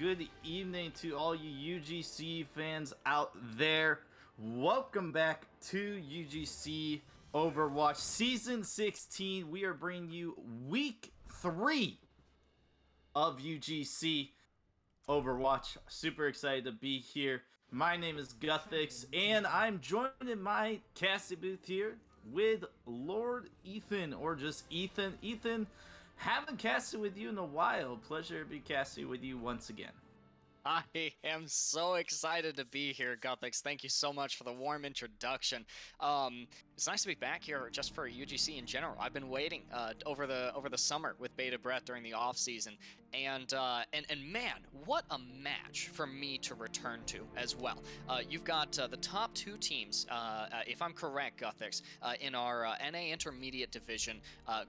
good evening to all you UGC fans out there. Welcome back to UGC Overwatch Season 16. We are bringing you Week 3 of UGC Overwatch. Super excited to be here. My name is Guthix, and I'm joined in my casting booth here with Lord Ethan, or just Ethan. Ethan, haven't casted with you in a while. Pleasure to be casting with you once again. I am so excited to be here, Guthix. Thank you so much for the warm introduction. It's nice to be back here just for UGC in general. I've been waiting over the summer with Beta Breath during the off season, and man, what a match for me to return to as well. You've got the top two teams, if I'm correct, Guthix, in our NA Intermediate division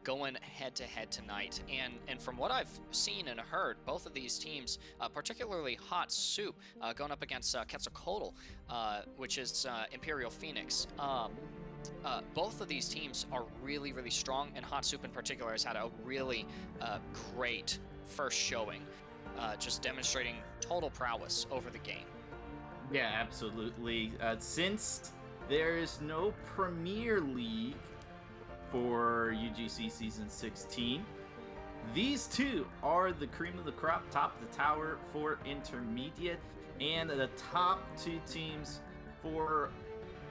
going head to head tonight, and from what I've seen and heard, both of these teams, particularly Hot Soup, going up against Quetzalcoatl, which is Imperial Phoenix. Both of these teams are really, really strong, and Hot Soup in particular has had a really great first showing, just demonstrating total prowess over the game. Yeah, absolutely. Since there is no Premier League for UGC Season 16, these two are the cream of the crop, top of the tower for Intermediate, and the top two teams for,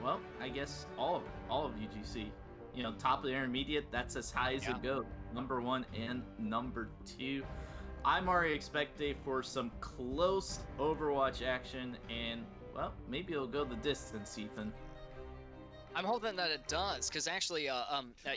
well, I guess all of UGC. You know, top of the Intermediate, that's as high as it goes. Number 1 and number 2. I'm already expecting for some close Overwatch action, and, well, maybe it'll go the distance, Ethan. I'm hoping that it does, because actually,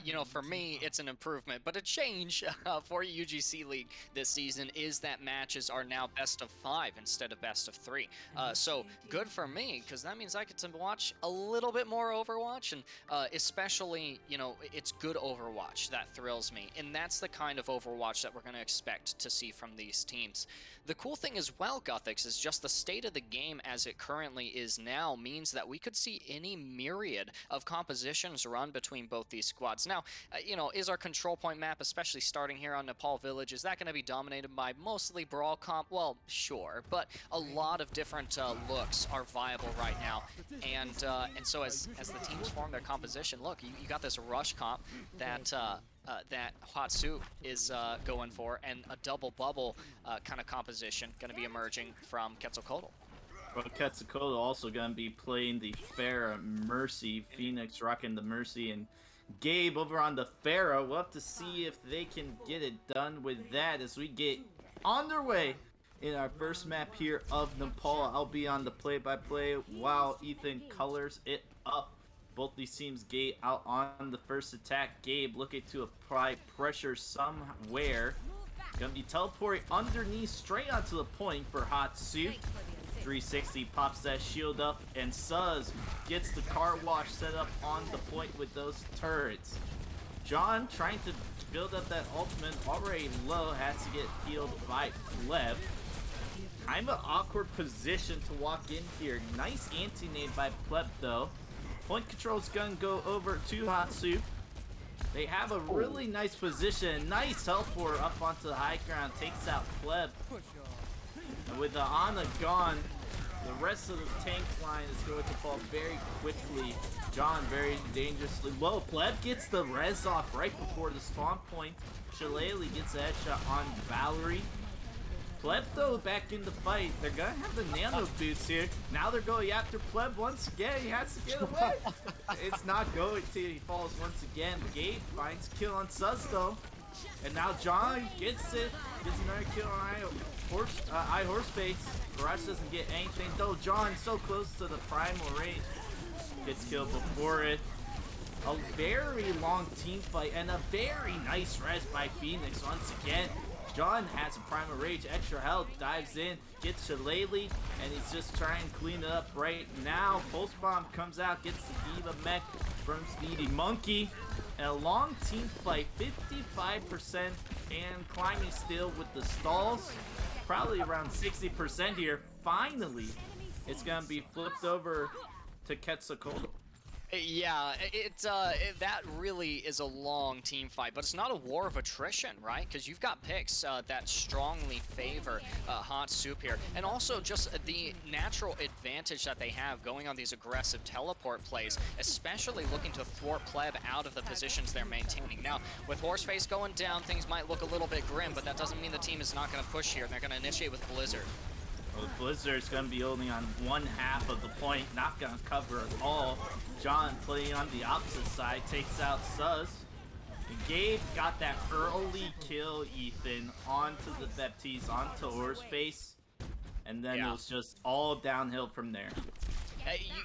you know, for me, it's an improvement. But a change for UGC League this season is that matches are now best of 5 instead of best of 3. So good for me, because that means I get to watch a little bit more Overwatch, and especially, you know, it's good Overwatch that thrills me. And that's the kind of Overwatch that we're going to expect to see from these teams. The cool thing as well, Guthix, is just the state of the game as it currently is now means that we could see any myriad of compositions run between both these squads. Now, you know, is our control point map, especially starting here on Nepal Village, is that going to be dominated by mostly Brawl comp? Well, sure, but a lot of different looks are viable right now, and so as the teams form their composition, look, you got this rush comp that that Hot Soup is going for, and a double bubble kind of composition going to be emerging from Quetzalcoatl. Well, Quetzalcoatl also going to be playing the Pharah Mercy. Phoenix rocking the Mercy, and Gabe over on the Pharah. We'll have to see if they can get it done with that as we get underway in our first map here of Nepal. I'll be on the play-by-play while Ethan colors it up. Both these teams Gabe out on the first attack. Gabe looking to apply pressure somewhere. Gonna be teleporting underneath straight onto the point for Hot Soup. 360 pops that shield up, and Suz gets the car wash set up on the point with those turrets. John trying to build up that ultimate, already low, has to get healed by Pleb. Kind of awkward position to walk in here. Nice anti-nade by Pleb though. Point control's gonna go over to Hot Soup. They have a really nice position. Nice teleport up onto the high ground, takes out Pleb. And with the Ana gone, the rest of the tank line is going to fall very quickly. John very dangerously low. Pleb gets the res off right before the spawn point. Shillelagh gets a headshot on Valerie. Pleb though back in the fight. They're gonna have the nano boots here. Now they're going after Pleb once again. He has to get away. It's not going to. He falls once again. Gabe finds kill on Suz though. And now John gets it. Gets another kill on I Horse Face. Rush doesn't get anything though. John so close to the primal range. Gets killed before it. A very long team fight and a very nice res by Phoenix once again. John has a primal rage, extra health, dives in, gets Shillelagh, and he's just trying to clean it up right now. Pulse Bomb comes out, gets the Diva mech from Speedy Monkey. And a long team fight, 55%, and climbing still with the stalls. Probably around 60% here. Finally, it's going to be flipped over to Quetzalcoatl. Yeah, that really is a long team fight, but it's not a war of attrition, right? Because you've got picks that strongly favor Hot Soup here, and also just the natural advantage that they have going on these aggressive teleport plays, especially looking to thwart Pleb out of the positions they're maintaining. Now, with Horseface going down, things might look a little bit grim, but that doesn't mean the team is not going to push here, and they're going to initiate with Blizzard. Well, Blizzard's going to be only on one half of the point, not going to cover at all. John playing on the opposite side takes out Suz. And Gabe got that early kill, Ethan, onto the Baptiste, onto Horseface. And then it was just all downhill from there.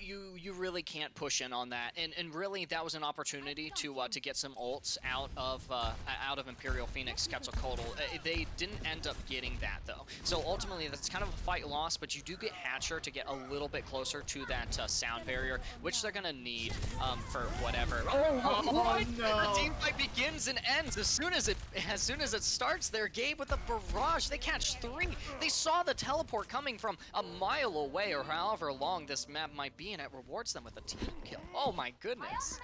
You really can't push in on that, and really that was an opportunity to get some ults out of Imperial Phoenix Quetzalcoatl. They didn't end up getting that though, so ultimately that's kind of a fight lost. But you do get Hatcher to get a little bit closer to that sound barrier, which they're gonna need for whatever. Oh no! The team fight begins and ends as soon as it starts. There, Gabe with a barrage. They catch 3. They saw the teleport coming from a mile away, or however long this map might be, and it rewards them with a team kill. Oh my goodness.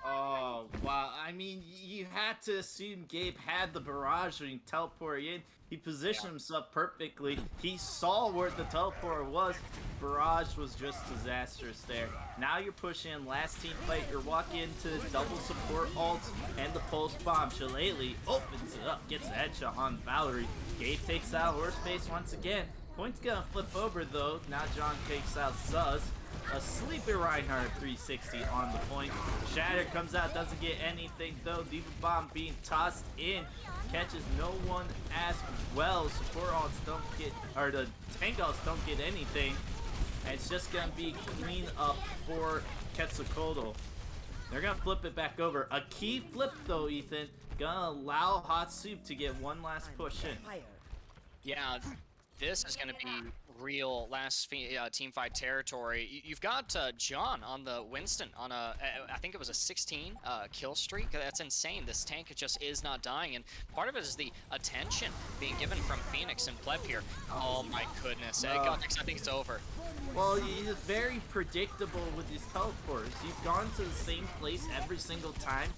Oh wow, I mean, you had to assume Gabe had the barrage when he teleported in. He positioned himself perfectly. He saw where the teleport was. Barrage was just disastrous there. Now you're pushing last team fight. You're walking into double support ults and the pulse bomb. Shillelagh opens it up, gets a headshot on Valerie. Gabe takes out Horseface once again. Point's gonna flip over though. Now John takes out Suz. A sleepy Reinhardt 360 on the point. Shatter comes out, doesn't get anything though. Diva Bomb being tossed in. Catches no one as well. Support alts don't get, or the tank alts don't get anything. And it's just gonna be clean up for Quetzalcoatl. They're gonna flip it back over. A key flip though, Ethan. Gonna allow Hot Soup to get one last push in. Yeah, this is gonna be real last team fight territory. You've got John on the Winston on a, I think it was a 16 kill streak. That's insane. This tank just is not dying, and part of it is the attention being given from Phoenix and Pleb here. Oh my goodness. I think it's over. Well, he's very predictable with these teleports. You've gone to the same place every single time.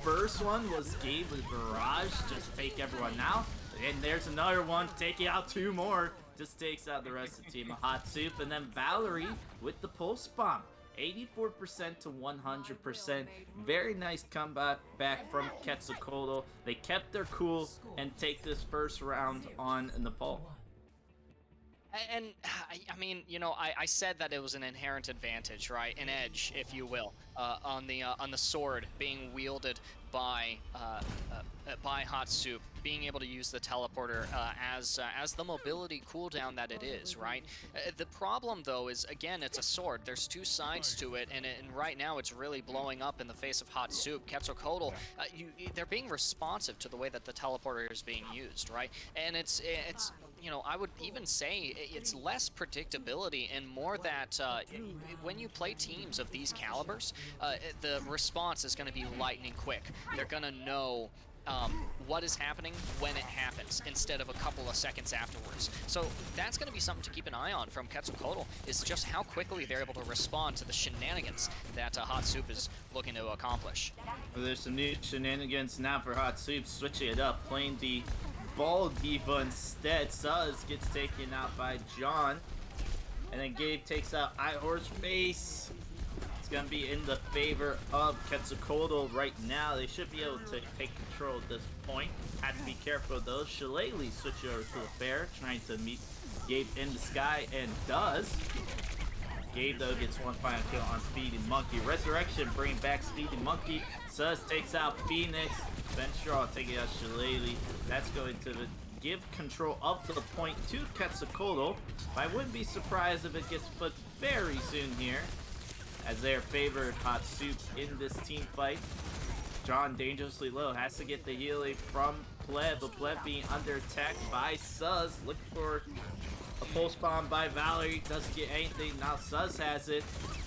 First one was Gabe with Barrage, just take everyone out. And there's another one, taking out 2 more. Just takes out the rest of the team of Hot Soup. And then Valerie with the pulse bomb. 84% to 100%. Very nice comeback back from Quetzalcoatl. They kept their cool and take this first round on Nepal. And I mean, you know, I said that it was an inherent advantage, right? An edge, if you will, on the sword being wielded by Hot Soup, being able to use the teleporter as the mobility cooldown that it is, right? The problem though is, again, it's a sword. There's 2 sides to it, and right now it's really blowing up in the face of Hot Soup. Quetzalcoatl, they're being responsive to the way that the teleporter is being used, right? And it's you know, I would even say it's less predictability and more that when you play teams of these calibers, the response is going to be lightning quick. They're going to know what is happening when it happens instead of a couple of seconds afterwards. So that's going to be something to keep an eye on from Quetzalcoatl, is just how quickly they're able to respond to the shenanigans that Hot Soup is looking to accomplish. Well, there's some new shenanigans now for Hot Soup, switching it up, playing the Ball Diva instead. Suz gets taken out by John. And then Gabe takes out Horseface. It's going to be in the favor of Quetzalcoatl right now. They should be able to take control at this point. Have to be careful though. Shillelagh switch over to the fair, trying to meet Gabe in the sky, and does. Gabe though gets one final kill on Speedy Monkey. Resurrection bringing back Speedy Monkey. Suz takes out Phoenix. Benstraw taking out Shillelagh. That's going to give control of the point to Quetzalcoatl. I wouldn't be surprised if it gets flipped very soon here, as they are favored Hot Soup in this team fight. John dangerously low, has to get the healing from Pleb, but Pleb being under attack by Suz. Look for a pulse bomb by Valerie, doesn't get anything. Now Suz has it,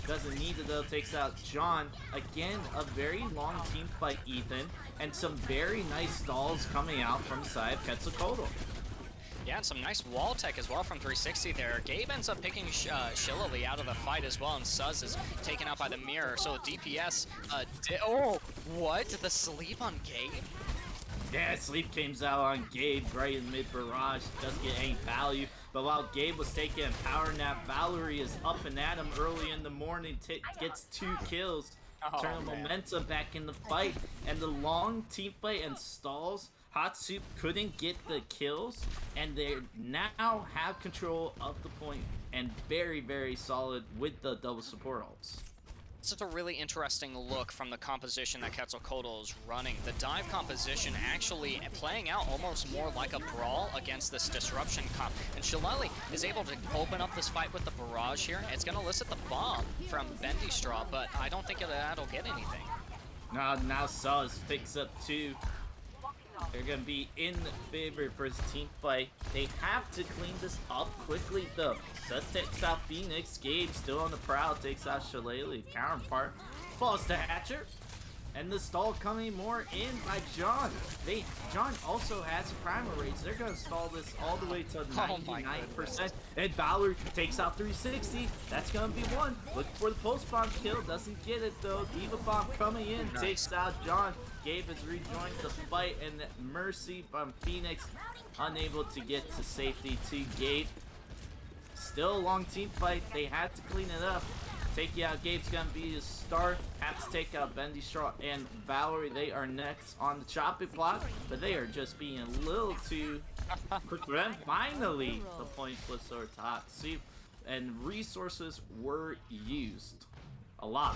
doesn't need it though, takes out John. Again, a very long team fight, Ethan, and some very nice stalls coming out from the side of Quetzalcoatl. Yeah, and some nice wall tech as well from 360 there. Gabe ends up picking Shillelagh out of the fight as well, and Suz is taken out by the mirror. So DPS, oh, what? The sleep on Gabe? Yeah, sleep came out on Gabe right in mid barrage. Doesn't get any value. But while Gabe was taking a power nap, Valerie is up and at him early in the morning. Gets 2 kills. Oh, Turn the momentum back in the fight. And the long team fight and stalls. Hot Soup couldn't get the kills. And they now have control of the point. And very, very solid with the double support ults. This is a really interesting look from the composition that Quetzalcoatl is running. The dive composition actually playing out almost more like a brawl against this disruption comp. And Shillelagh is able to open up this fight with the barrage here. It's going to elicit the bomb from Bendy Straw, but I don't think that'll get anything. Now Suz picks up 2. They're going to be in favor for his team fight. They have to clean this up quickly, though. Suz takes out Phoenix. Gabe still on the prowl. Takes out Shillelagh. Counterpart falls to Hatcher. And the stall coming more in by John. John also has primer rates. They're going to stall this all the way to 99%. And Valor takes out 360. That's going to be 1. Looking for the post bomb kill. Doesn't get it, though. Diva bomb coming in. Nice. Takes out John. Gabe has rejoined the fight, and Mercy from Phoenix unable to get to safety to Gabe. Still a long team fight. They had to clean it up. Taking out Gabe's gonna be his start. Have to take out Bendy Straw and Valerie. They are next on the chopping block, but they are just being a little too quick for them. Finally, the point flips over to Hot Soup, and resources were used. A lot.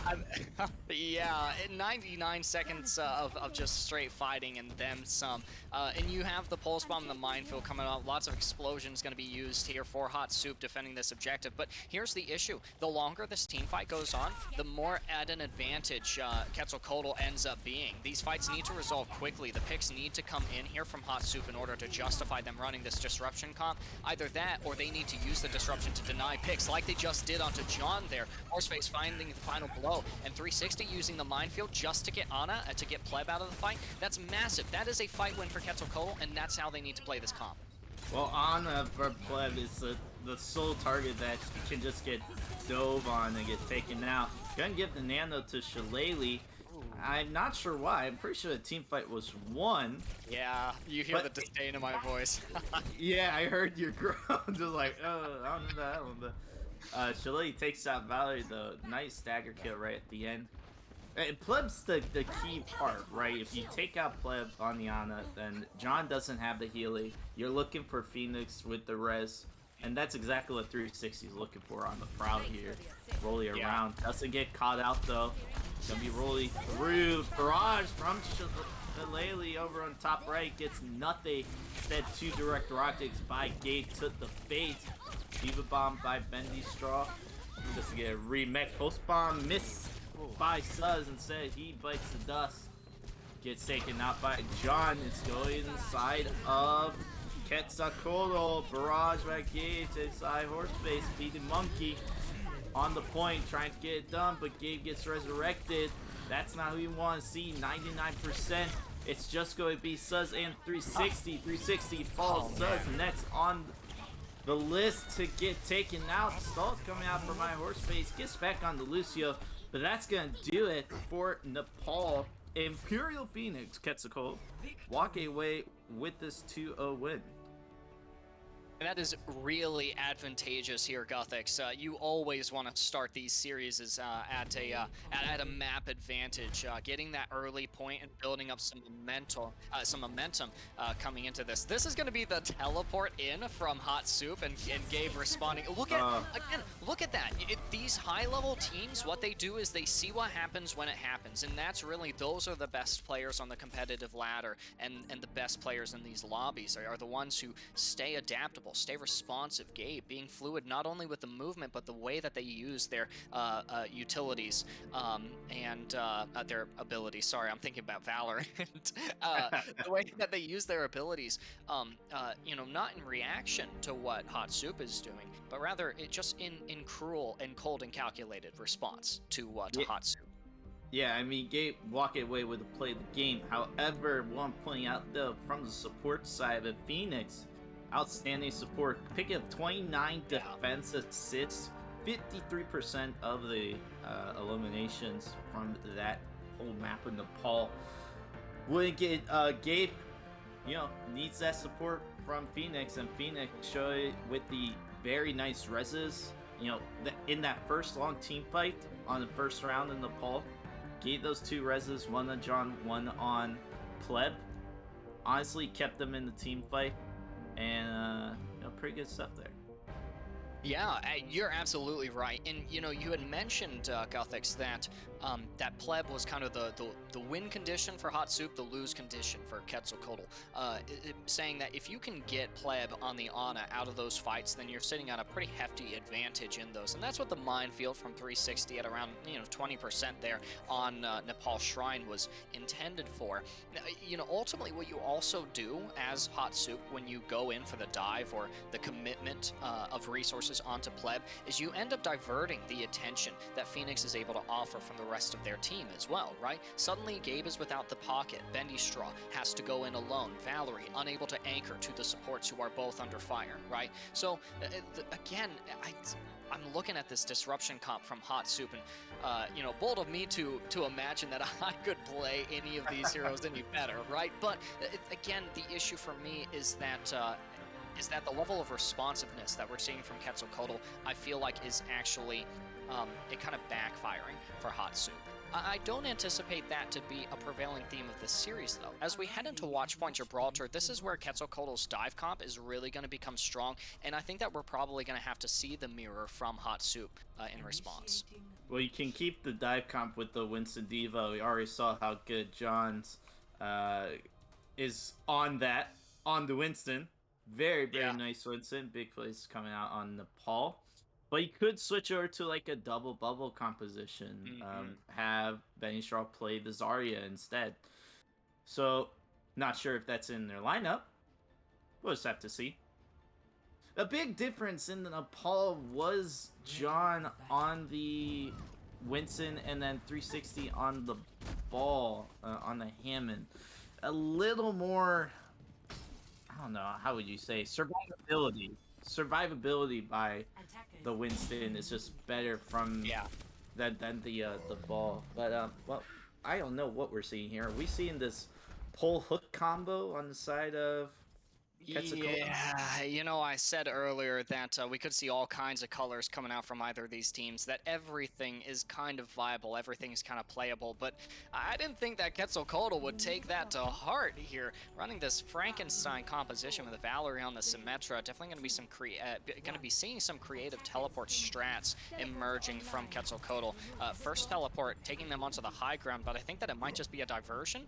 Yeah, 99 seconds of just straight fighting and then some. And you have the pulse bomb and the minefield coming out. Lots of explosions going to be used here for Hot Soup defending this objective. But here's the issue. The longer this team fight goes on, the more at an advantage Quetzalcoatl ends up being. These fights need to resolve quickly. The picks need to come in here from Hot Soup in order to justify them running this disruption comp. Either that, or they need to use the disruption to deny picks like they just did onto John there. Horseface finding the final blow, and 360 using the minefield just to get Ana, to get Pleb out of the fight. That's massive. That is a fight win for Quetzalcoatl, and that's how they need to play this comp. Well, Ana for Pleb is the sole target that can just get dove on and get taken out. Gonna give the nano to Shillelagh. I'm not sure why. I'm pretty sure the team fight was won. Yeah, you hear the disdain in my voice. Yeah, I heard your groan. Just like, oh, I don't know that one, but Shillelagh takes out Valerie, though. Nice stagger kill right at the end. And Pleb's the key part, right? If you take out Pleb on the Ana, then John doesn't have the healing. You're looking for Phoenix with the res, and that's exactly what 360 is looking for on the prowl here. Rolling around. Doesn't get caught out, though. Gonna be rolling through. Barrage from Shillelagh over on top right. Gets nothing. Instead, 2 direct rockets by Gabe to the face. Diva bomb by Bendy Straw. Just to get a remake. Post bomb missed by Suz. Instead, he bites the dust. Gets taken out by John. It's going inside of Quetzalcoatl. Barrage by Gabe. Inside Horseface. Beating Monkey on the point. Trying to get it done, but Gabe gets resurrected. That's not who you want to see. 99%. It's just going to be Suz and 360. 360 falls. Suz next on the list to get taken out. Stall's coming out for my Horseface. Gets back on the Lucio. But that's going to do it for Nepal. Imperial Phoenix, Quetzalcoatl, walk away with this 2-0 win. And that is really advantageous here, Gothics. You always want to start these series at a map advantage, getting that early point and building up some momentum coming into this. This is going to be the teleport in from Hot Soup and Gabe responding. Look at that. These high-level teams, what they do is they see what happens when it happens, and that's really, those are the best players on the competitive ladder, and the best players in these lobbies are the ones who stay adaptable, stay responsive. Gabe being fluid not only with the movement but the way that they use their utilities and their abilities. Sorry, I'm thinking about Valorant. The way that they use their abilities, you know, not in reaction to what Hot Soup is doing, but rather it just in cruel and cold and calculated response to Hot Soup. Yeah, I mean, Gabe walked away with the play of the game. However, what I'm pointing out, though, from the support side of Phoenix, outstanding support, picking up 29 defense assists, 53% of the eliminations from that whole map in Nepal. Wouldn't get Gabe, needs that support from Phoenix, and Phoenix showed it with the very nice reses. In that first long team fight on the first round in Nepal, gave those 2 reses, one on John, one on Pleb. Honestly, kept them in the team fight, and pretty good stuff there. Yeah, you're absolutely right. And you had mentioned, Guthix, that that Pleb was kind of the win condition for Hot Soup, the lose condition for Quetzalcoatl. Saying that if you can get Pleb on the Ana out of those fights, then you're sitting on a pretty hefty advantage in those. And that's what the minefield from 360 at around 20% there on Nepal Shrine was intended for. Ultimately what you also do as Hot Soup when you go in for the dive or the commitment of resources onto Pleb is you end up diverting the attention that Phoenix is able to offer from the rest of their team as well, right? Suddenly Gabe is without the pocket, Bendy Straw has to go in alone, Valerie unable to anchor to the supports who are both under fire, right? So again, I'm looking at this disruption comp from Hot Soup, and bold of me to imagine that I could play any of these heroes any better, right? But again, the issue for me is that the level of responsiveness that we're seeing from Quetzalcoatl, I feel like is actually it kind of backfiring for Hot Soup. I don't anticipate that to be a prevailing theme of this series, though. As we head into Watchpoint Gibraltar, this is where Quetzalcoatl's dive comp is really going to become strong, and I think that we're probably going to have to see the mirror from Hot Soup in response. Well, you can keep the dive comp with the Winston Diva. We already saw how good John's is on the Winston. Very, very nice Winston. Big plays coming out on Nepal. But you could switch over to like a double bubble composition. Have Benny Straw play the Zarya instead. So, not sure if that's in their lineup. We'll just have to see. A big difference in the Nepal was John on the Winston and then 360 on the ball, on the Hammond. A little more, I don't know, how would you say, survivability. Survivability by the Winston is just better from than the ball. But well, I don't know what we're seeing here. Are we seeing this pull hook combo on the side of Quetzalcoatl? Yeah, I said earlier that we could see all kinds of colors coming out from either of these teams, that everything is kind of viable, everything is kind of playable, but I didn't think that Quetzalcoatl would take that to heart here. Running this Frankenstein composition with Valerie on the Symmetra, definitely going to be seeing some creative teleport strats emerging from Quetzalcoatl. First teleport taking them onto the high ground, but I think that it might just be a diversion.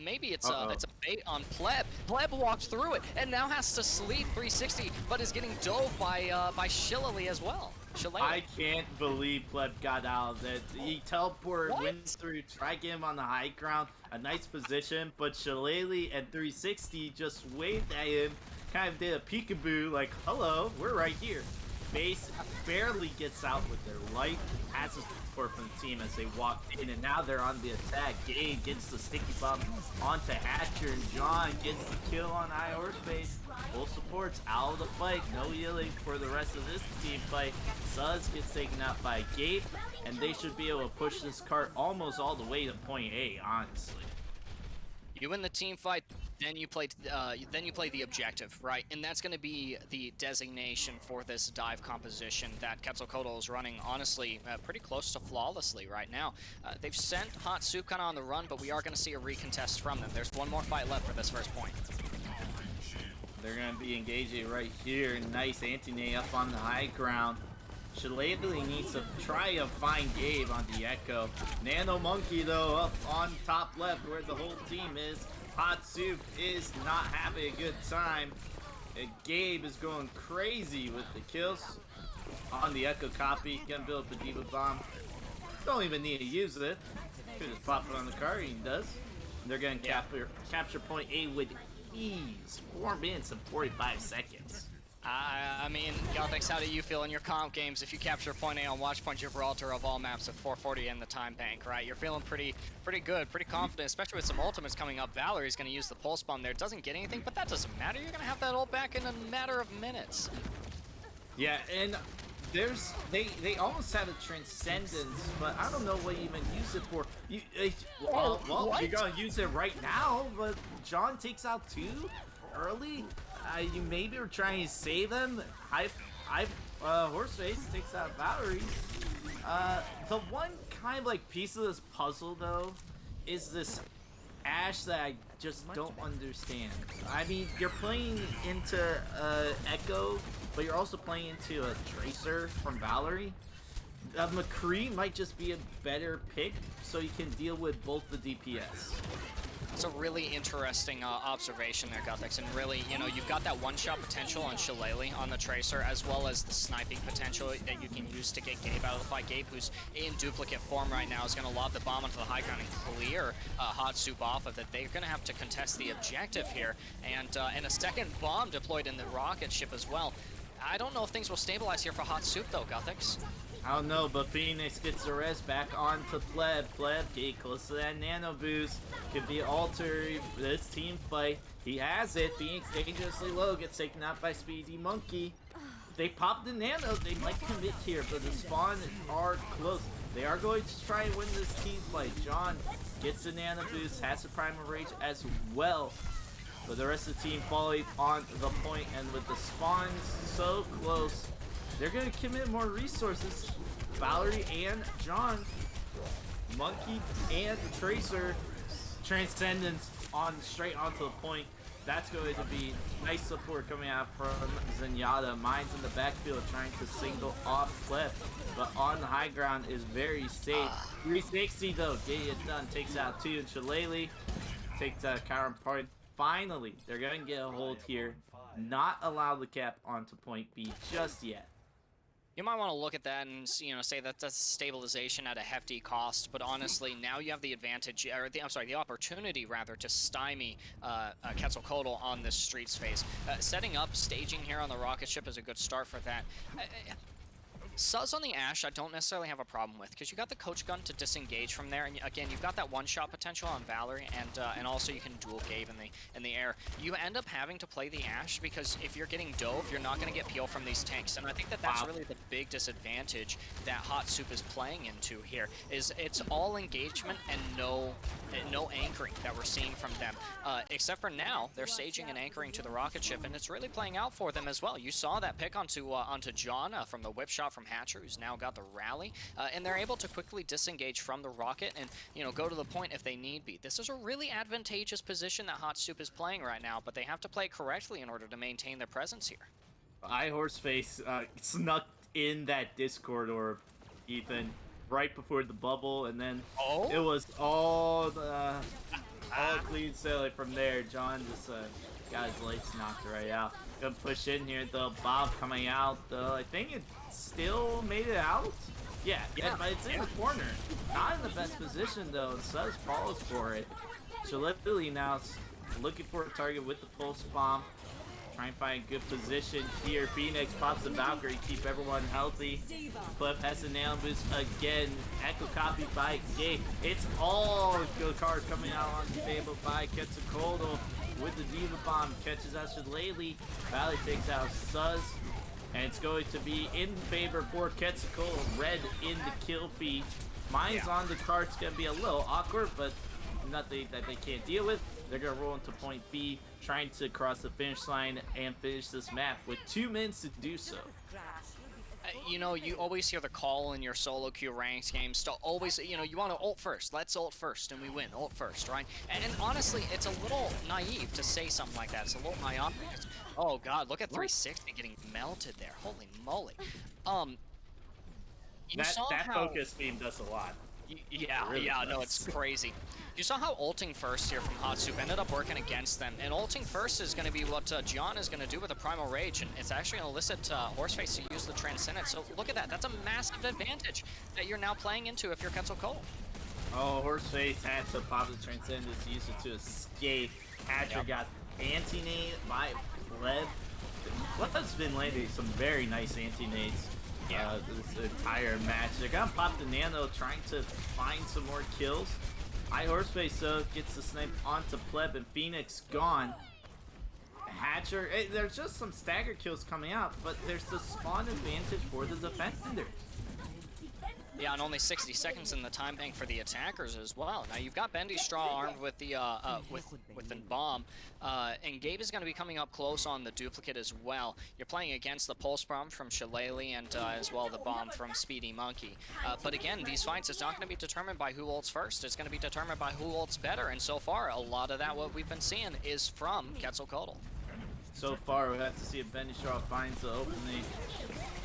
Maybe it's a bait on Pleb. Pleb walked through it and now has to sleep 360, but is getting dove by Shillelagh as well. I can't believe Pleb got out of that. He teleported, went through, tried to get him on the high ground, a nice position, but Shillelagh and 360 just waved at him, kind of did a peekaboo, like, hello, we're right here. Base barely gets out with their life, has a support from the team as they walk in, and now they're on the attack. Gabe gets the sticky bomb onto Hatcher, and John gets the kill on Ior's base. Full supports out of the fight, no yielding for the rest of this team fight. Suz gets taken out by Gabe, and they should be able to push this cart almost all the way to point A, honestly. You win the team fight, then you play the objective, right? And that's going to be the designation for this dive composition that Quetzalcoatl is running, honestly, pretty close to flawlessly right now. They've sent Hot Soup kind of on the run, but we are going to see a recontest from them. There's one more fight left for this first point. They're going to be engaging right here. Nice anti-nade up on the high ground. Shillelagh needs to try to find Gabe on the Echo. Nano Monkey, though, up on top left where the whole team is. Hot Soup is not having a good time. And Gabe is going crazy with the kills on the Echo copy. Gonna build up the Diva Bomb. Don't even need to use it. Could just pop it on the card, he does. They're gonna capture point A with ease. 4 minutes and 45 seconds. I mean, Gothics, how do you feel in your comp games if you capture point A on Watch Point Gibraltar of all maps at 440 in the time bank, right? You're feeling pretty good, pretty confident, especially with some ultimates coming up. Valerie's going to use the pulse bomb there. Doesn't get anything, but that doesn't matter. You're going to have that ult back in a matter of minutes. Yeah, and they almost have a transcendence, but I don't know what you even use it for. Well, you're gonna use it right now, but John takes out 2 early. You maybe were trying to save them. Horseface takes out Valerie. The one kind of like piece of this puzzle though is this Ashe that I just don't understand. I mean, you're playing into Echo, but you're also playing into a Tracer from Valerie. McCree might just be a better pick, so you can deal with both the DPS. It's a really interesting observation there, Gothics, and really, you know, you've got that one-shot potential on Shillelagh on the Tracer, as well as the sniping potential that you can use to get Gabe out of the fight. Gabe, who's in duplicate form right now, is going to lob the bomb onto the high ground and clear Hot Soup off of it. They're going to have to contest the objective here, and a second bomb deployed in the rocket ship as well. I don't know if things will stabilize here for Hot Soup, though, Gothics. I don't know, but Phoenix gets the rest back onto Pleb. Pleb get close to that nano boost. Could be alter this team fight. He has it. Phoenix dangerously low, gets taken out by Speedy Monkey. They pop the nano, they might commit here, but the spawn are close. They are going to try and win this team fight. John gets the nano boost, has the Primal Rage as well. But the rest of the team following on the point, and with the spawns so close, they're going to commit more resources. Valerie and John, Monkey and Tracer, Transcendence on straight onto the point. That's going to be nice support coming out from Zenyatta. Mine's in the backfield trying to single off Cliff, but on the high ground is very safe. 360 though, getting it done. Takes out 2, and Shillelagh takes that counter point. Finally, they're going to get a hold here. Not allow the cap onto point B just yet. You might want to look at that and, you know, say that that's stabilization at a hefty cost, but honestly, now you have the advantage, or the opportunity rather, to stymie Quetzalcoatl on this streets phase. Setting up staging here on the rocket ship is a good start for that. Sus on the Ashe, I don't necessarily have a problem with, because you got the coach gun to disengage from there, and again, you've got that one-shot potential on Valerie, and also you can dual Gabe in the air. You end up having to play the Ashe because if you're getting dove, you're not going to get peel from these tanks, and I think that that's really the big disadvantage that Hot Soup is playing into here. Is it's all engagement and no anchoring that we're seeing from them, except for now they're staging and anchoring to the rocket ship, and it's really playing out for them as well. You saw that pick onto John from the whip shot from Hatcher, who's now got the rally, and they're able to quickly disengage from the rocket and, you know, go to the point if they need be. This is a really advantageous position that Hot Soup is playing right now, but they have to play correctly in order to maintain their presence here. Horseface snuck in that Discord orb, Ethan, right before the bubble, and then it was all clean sailing from there. John just got his lights knocked right out. Gonna push in here though. Bob coming out though. I think it still made it out. Yeah, but it's in the corner. Not in the best position though. And Sus falls for it. Shillelagh now looking for a target with the pulse bomb. Try and find a good position here. Phoenix pops the Valkyrie, keep everyone healthy. Cliff has a nail boost again. Echo copied by Gabe. It's all good cards coming out on the table by Quetzalcoatl with the Diva Bomb. Catches out Shillelagh. Valley takes out Sus. And it's going to be in favor for Quetzalcoatl. Red in the kill feed. Mine's on the cards going to be a little awkward, but nothing that they can't deal with. They're going to roll into point B, trying to cross the finish line and finish this map with 2 minutes to do so. You know, you always hear the call in your solo queue ranks games to always, you know, you want to ult first. Let's ult first, and we win. Ult first, right? And honestly, it's a little naive to say something like that. It's a little myopic. Oh, God, look at 360 getting melted there. Holy moly. That focus beam does a lot. Yeah, really no, it's crazy. You saw how ulting first here from Hot Soup ended up working against them, and ulting first is going to be what Gian is going to do with the Primal Rage, and it's actually going to elicit Horseface to use the Transcendence. So look at that. That's a massive advantage that you're now playing into if you're Quetzalcoatl. Oh, Horseface had to pop the Transcendence, use it to escape. Hatcher got anti-nade by Pleb. Pleb's been landing some very nice anti-nades this entire match. They're gonna pop the nano, trying to find some more kills. High Horseface though gets the snipe onto Pleb, and Phoenix gone. Hatcher, there's just some stagger kills coming out, but there's the spawn advantage for the defenders. Yeah, and only 60 seconds in the time bank for the attackers as well. Now you've got Bendy Straw armed with the with the bomb, and Gabe is going to be coming up close on the duplicate as well. You're playing against the pulse bomb from Shillelagh and as well the bomb from Speedy Monkey. But again, these fights is not going to be determined by who ults first. It's going to be determined by who ults better. And so far, a lot of that what we've been seeing is from Quetzalcoatl. So far, we have to see if Bendy Straw finds the opening.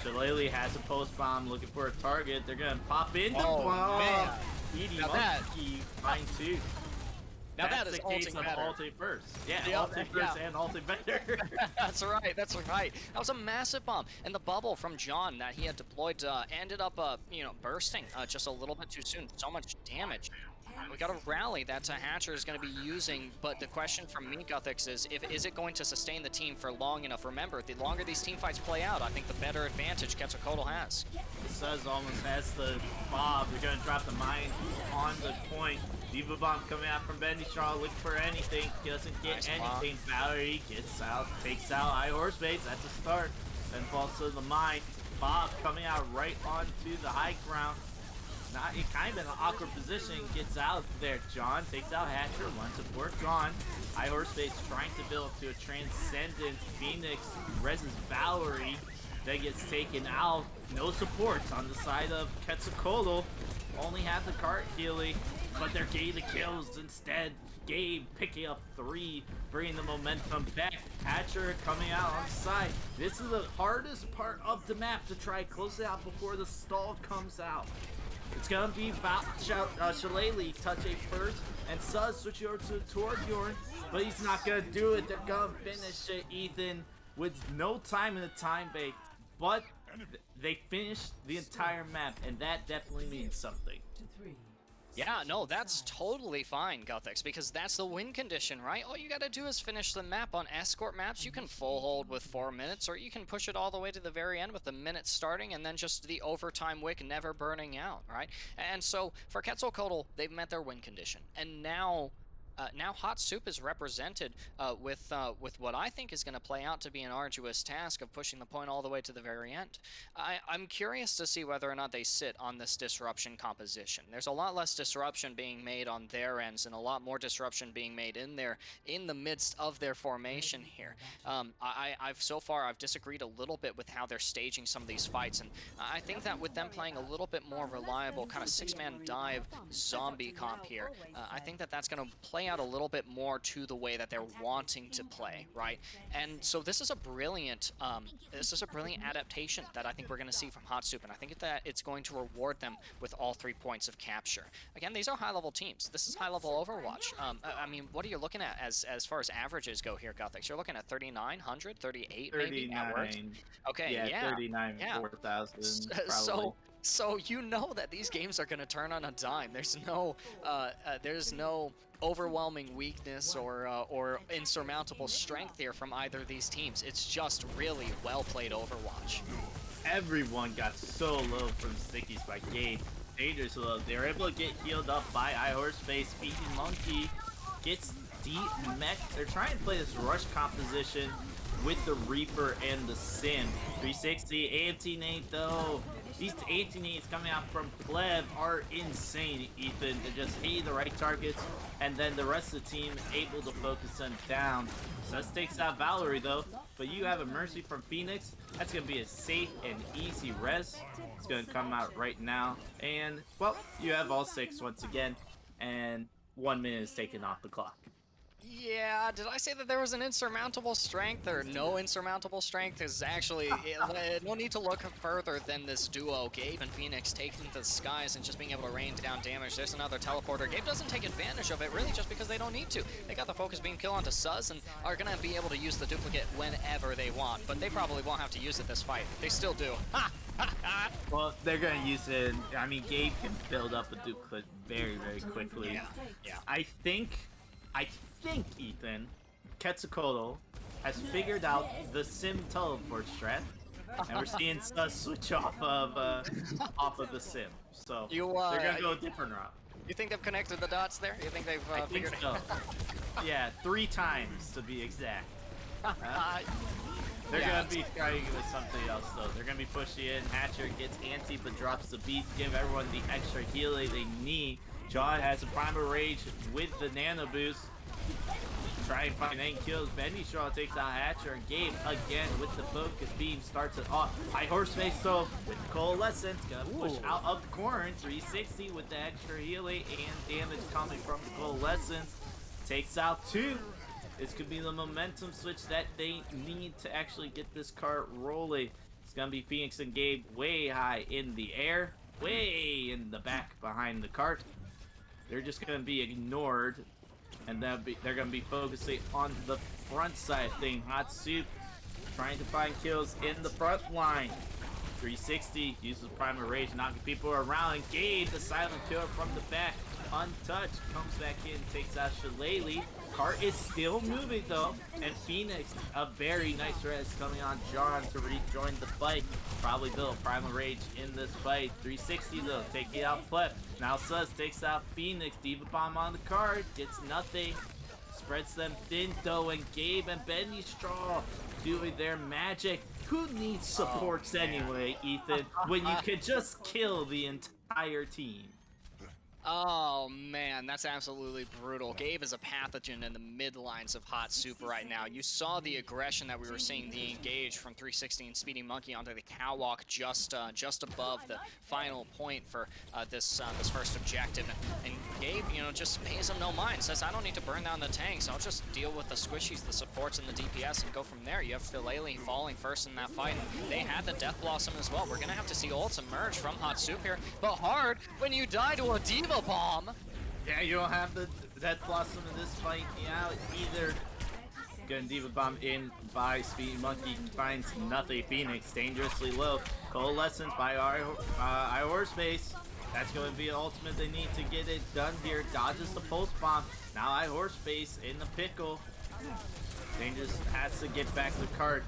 Shillelagh has a post bomb looking for a target. They're gonna pop in the bomb. Man. Speedy Now Monkey fine too. Now That's that is the case ulting of better. ulti first. Yeah, Yep, ulti first and ulti better. That's right, that's right. That was a massive bomb. And the bubble from John that he had deployed ended up, you know, bursting just a little bit too soon. So much damage. We got a rally that Hatcher is going to be using, but the question from me, Guthix, is it going to sustain the team for long enough? Remember, the longer these team fights play out, I think the better advantage Quetzalcoatl has. Suz almost has the Bob. They're going to drop the mine on the point. Diva Bomb coming out from Bendy Straw, looking for anything. Doesn't get Nice anything. Valerie gets out, takes out High Horseface. That's a start. Then falls to the mine. Bob coming out right onto the high ground. Not kind of in an awkward position, gets out there. John takes out Hatcher, one support gone. High Horseface trying to build to a transcendent. Phoenix reses Valerie, that gets taken out. No supports on the side of Quetzalcoatl. Only have the cart healing, but they're getting the kills instead. Gabe picking up 3, bringing the momentum back. Hatcher coming out on the side. This is the hardest part of the map to try close it out before the stall comes out. It's gonna be Shillelagh touch a first, and Suz switch over to Torbjorn, but he's not gonna do it. They're gonna finish it, Ethan, with no time in the time bank. But they finished the entire map, and that definitely means something. Yeah, no, that's totally fine, Guthix, because that's the win condition, right? All you gotta do is finish the map. On escort maps, you can full hold with 4 minutes, or you can push it all the way to the very end with the minute starting, and then just the overtime wick never burning out, right? And so, for Quetzalcoatl, they've met their win condition, and now Hot Soup is represented with what I think is going to play out to be an arduous task of pushing the point all the way to the very end. I'm curious to see whether or not they sit on this disruption composition. There's a lot less disruption being made on their ends and a lot more disruption being made in the midst of their formation here. So far I've disagreed a little bit with how they're staging some of these fights, and I think that with them playing a little bit more reliable kind of 6-man dive zombie comp here, I think that that's going to play out a little bit more to the way that they're wanting to play, right? And so this is a brilliant adaptation that I think we're going to see from Hot Soup, and I think that it's going to reward them with all 3 points of capture. Again, these are high-level teams. This is high-level Overwatch. I mean, what are you looking at as far as averages go here, Guthix? You're looking at 3,900, 38 maybe at worst? Okay, yeah. 39, yeah. 4,000 probably. So you know that these games are going to turn on a dime. There's no overwhelming weakness or insurmountable strength here from either of these teams. It's just really well played Overwatch. Everyone got so low from stickies by Gabe. Dangerous low. They were able to get healed up by High Horseface. Speedy Monkey gets de-mech. They're trying to play this rush composition with the Reaper and the Sim. 360 anti-nade though. These anti-nades coming out from Pleb are insane, Ethan. They're just hitting the right targets, and then the rest of the team able to focus them down. Sus takes out Valerie though, but you have a Mercy from Phoenix. That's going to be a safe and easy res. It's going to come out right now. And, well, you have all 6 once again, and 1 minute is taken off the clock. Yeah, did I say that there was an insurmountable strength or no insurmountable strength? Is actually no need to look further than this duo, Gabe and Phoenix, taking to the skies and just being able to rain down damage. There's another teleporter. Gabe doesn't take advantage of it really just because they don't need to. They got the focus beam kill onto Suz and are gonna be able to use the duplicate whenever they want, but they probably won't have to use it this fight. They still do. Ha! Well, they're gonna use it. I mean, Gabe can build up a duplicate very, very quickly. Yeah. I think, Ethan, Quetzalcoatl has figured out the sim teleport strat, and we're seeing us switch off of the sim. So they're gonna go a different route. You think they've connected the dots there? You think they've I think figured so. Yeah, 3 times to be exact. They're gonna be trying with something else though. They're gonna be pushing in. Hatcher gets anti but drops the beat, give everyone the extra heal they need. John has a primal rage with the nano boost. Try and find 8 kills. Bendy Straw takes out Hatcher, and Gabe again with the focus beam starts it off. High horse face though with the coalescence, gonna push out of the corner. 360 with the extra healing and damage coming from the coalescence. Takes out 2. This could be the momentum switch that they need to actually get this cart rolling. It's gonna be Phoenix and Gabe way high in the air, way in the back behind the cart. They're just gonna be ignored, and they're gonna be focusing on the front side thing. Hot Soup trying to find kills in the front line. 360 uses Primal Rage, knocking people around. Gabe, the silent killer from the back, untouched, comes back in, takes out Shillelagh. Cart is still moving though, and Phoenix, a very nice res coming on John to rejoin the fight. Probably build Primal Rage in this fight. 360 though, taking out Flep. Now Sus takes out Phoenix. Diva Bomb on the card, gets nothing. Spreads them thin though, and Gabe and Bendy Straw doing their magic. Who needs supports anyway, Ethan, when you could just kill the entire team? Oh man, that's absolutely brutal. Gabe is a pathogen in the mid lines of Hot Soup right now. You saw the aggression that we were seeing, the engage from 360 and Speedy Monkey onto the catwalk just above the final point for this first objective. And Gabe, you know, just pays him no mind. Says, I don't need to burn down the tanks. I'll just deal with the squishies, the supports, and the DPS, and go from there. You have Shillelagh falling first in that fight. They had the Death Blossom as well. We're gonna have to see ults emerge from Hot Soup here, but hard when you die to a Diva Bomb. Yeah, you don't have the Death Blossom in this fight either. Getting Diva Bomb in by Speedy Monkey, finds nothing. Phoenix dangerously low. Coalescence by our horse face. That's going to be an ultimate they need to get it done here. Dodges the pulse bomb. Now I horse face in the pickle. Dangerous has to get back the cart.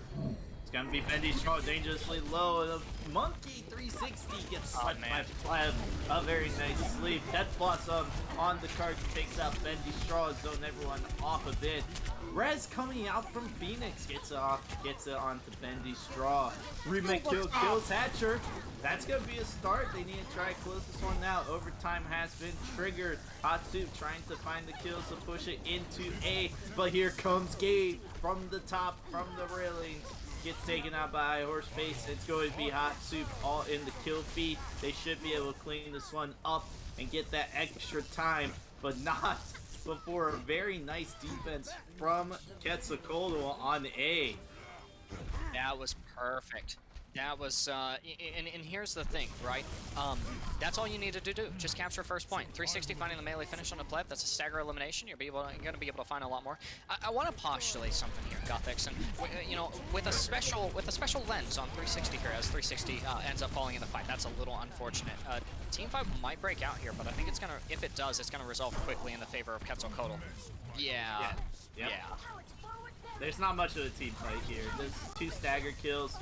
It's gonna be Bendy Straw dangerously low. The Monkey 360 gets swept by Pleb. A very nice sleep. Death Blossom on the card takes out Bendy Straw, zone everyone off a bit. Rez coming out from Phoenix gets it onto Bendy Straw. Remake kills Hatcher. That's gonna be a start. They need to try to close this one out. Overtime has been triggered. Hot Soup trying to find the kills to push it into A, but here comes Gabe from the top, from the railings. Gets taken out by Horseface. It's going to be Hot Soup all in the kill feed. They should be able to clean this one up and get that extra time, but not before a very nice defense from Quetzalcoatl on A. That was perfect. That was, and here's the thing, right? That's all you needed to do. Just capture first point. 360 finding the melee finish on a pleb. That's a stagger elimination. You're going to be able to find a lot more. I want to postulate something here, Gothics, and you know, with a special lens on 360 here, as 360 ends up falling in the fight. That's a little unfortunate. Team fight might break out here, but I think it's gonna. If it does, it's gonna resolve quickly in the favor of Quetzalcoatl. Yeah. There's not much of a team fight here. There's 2 stagger kills.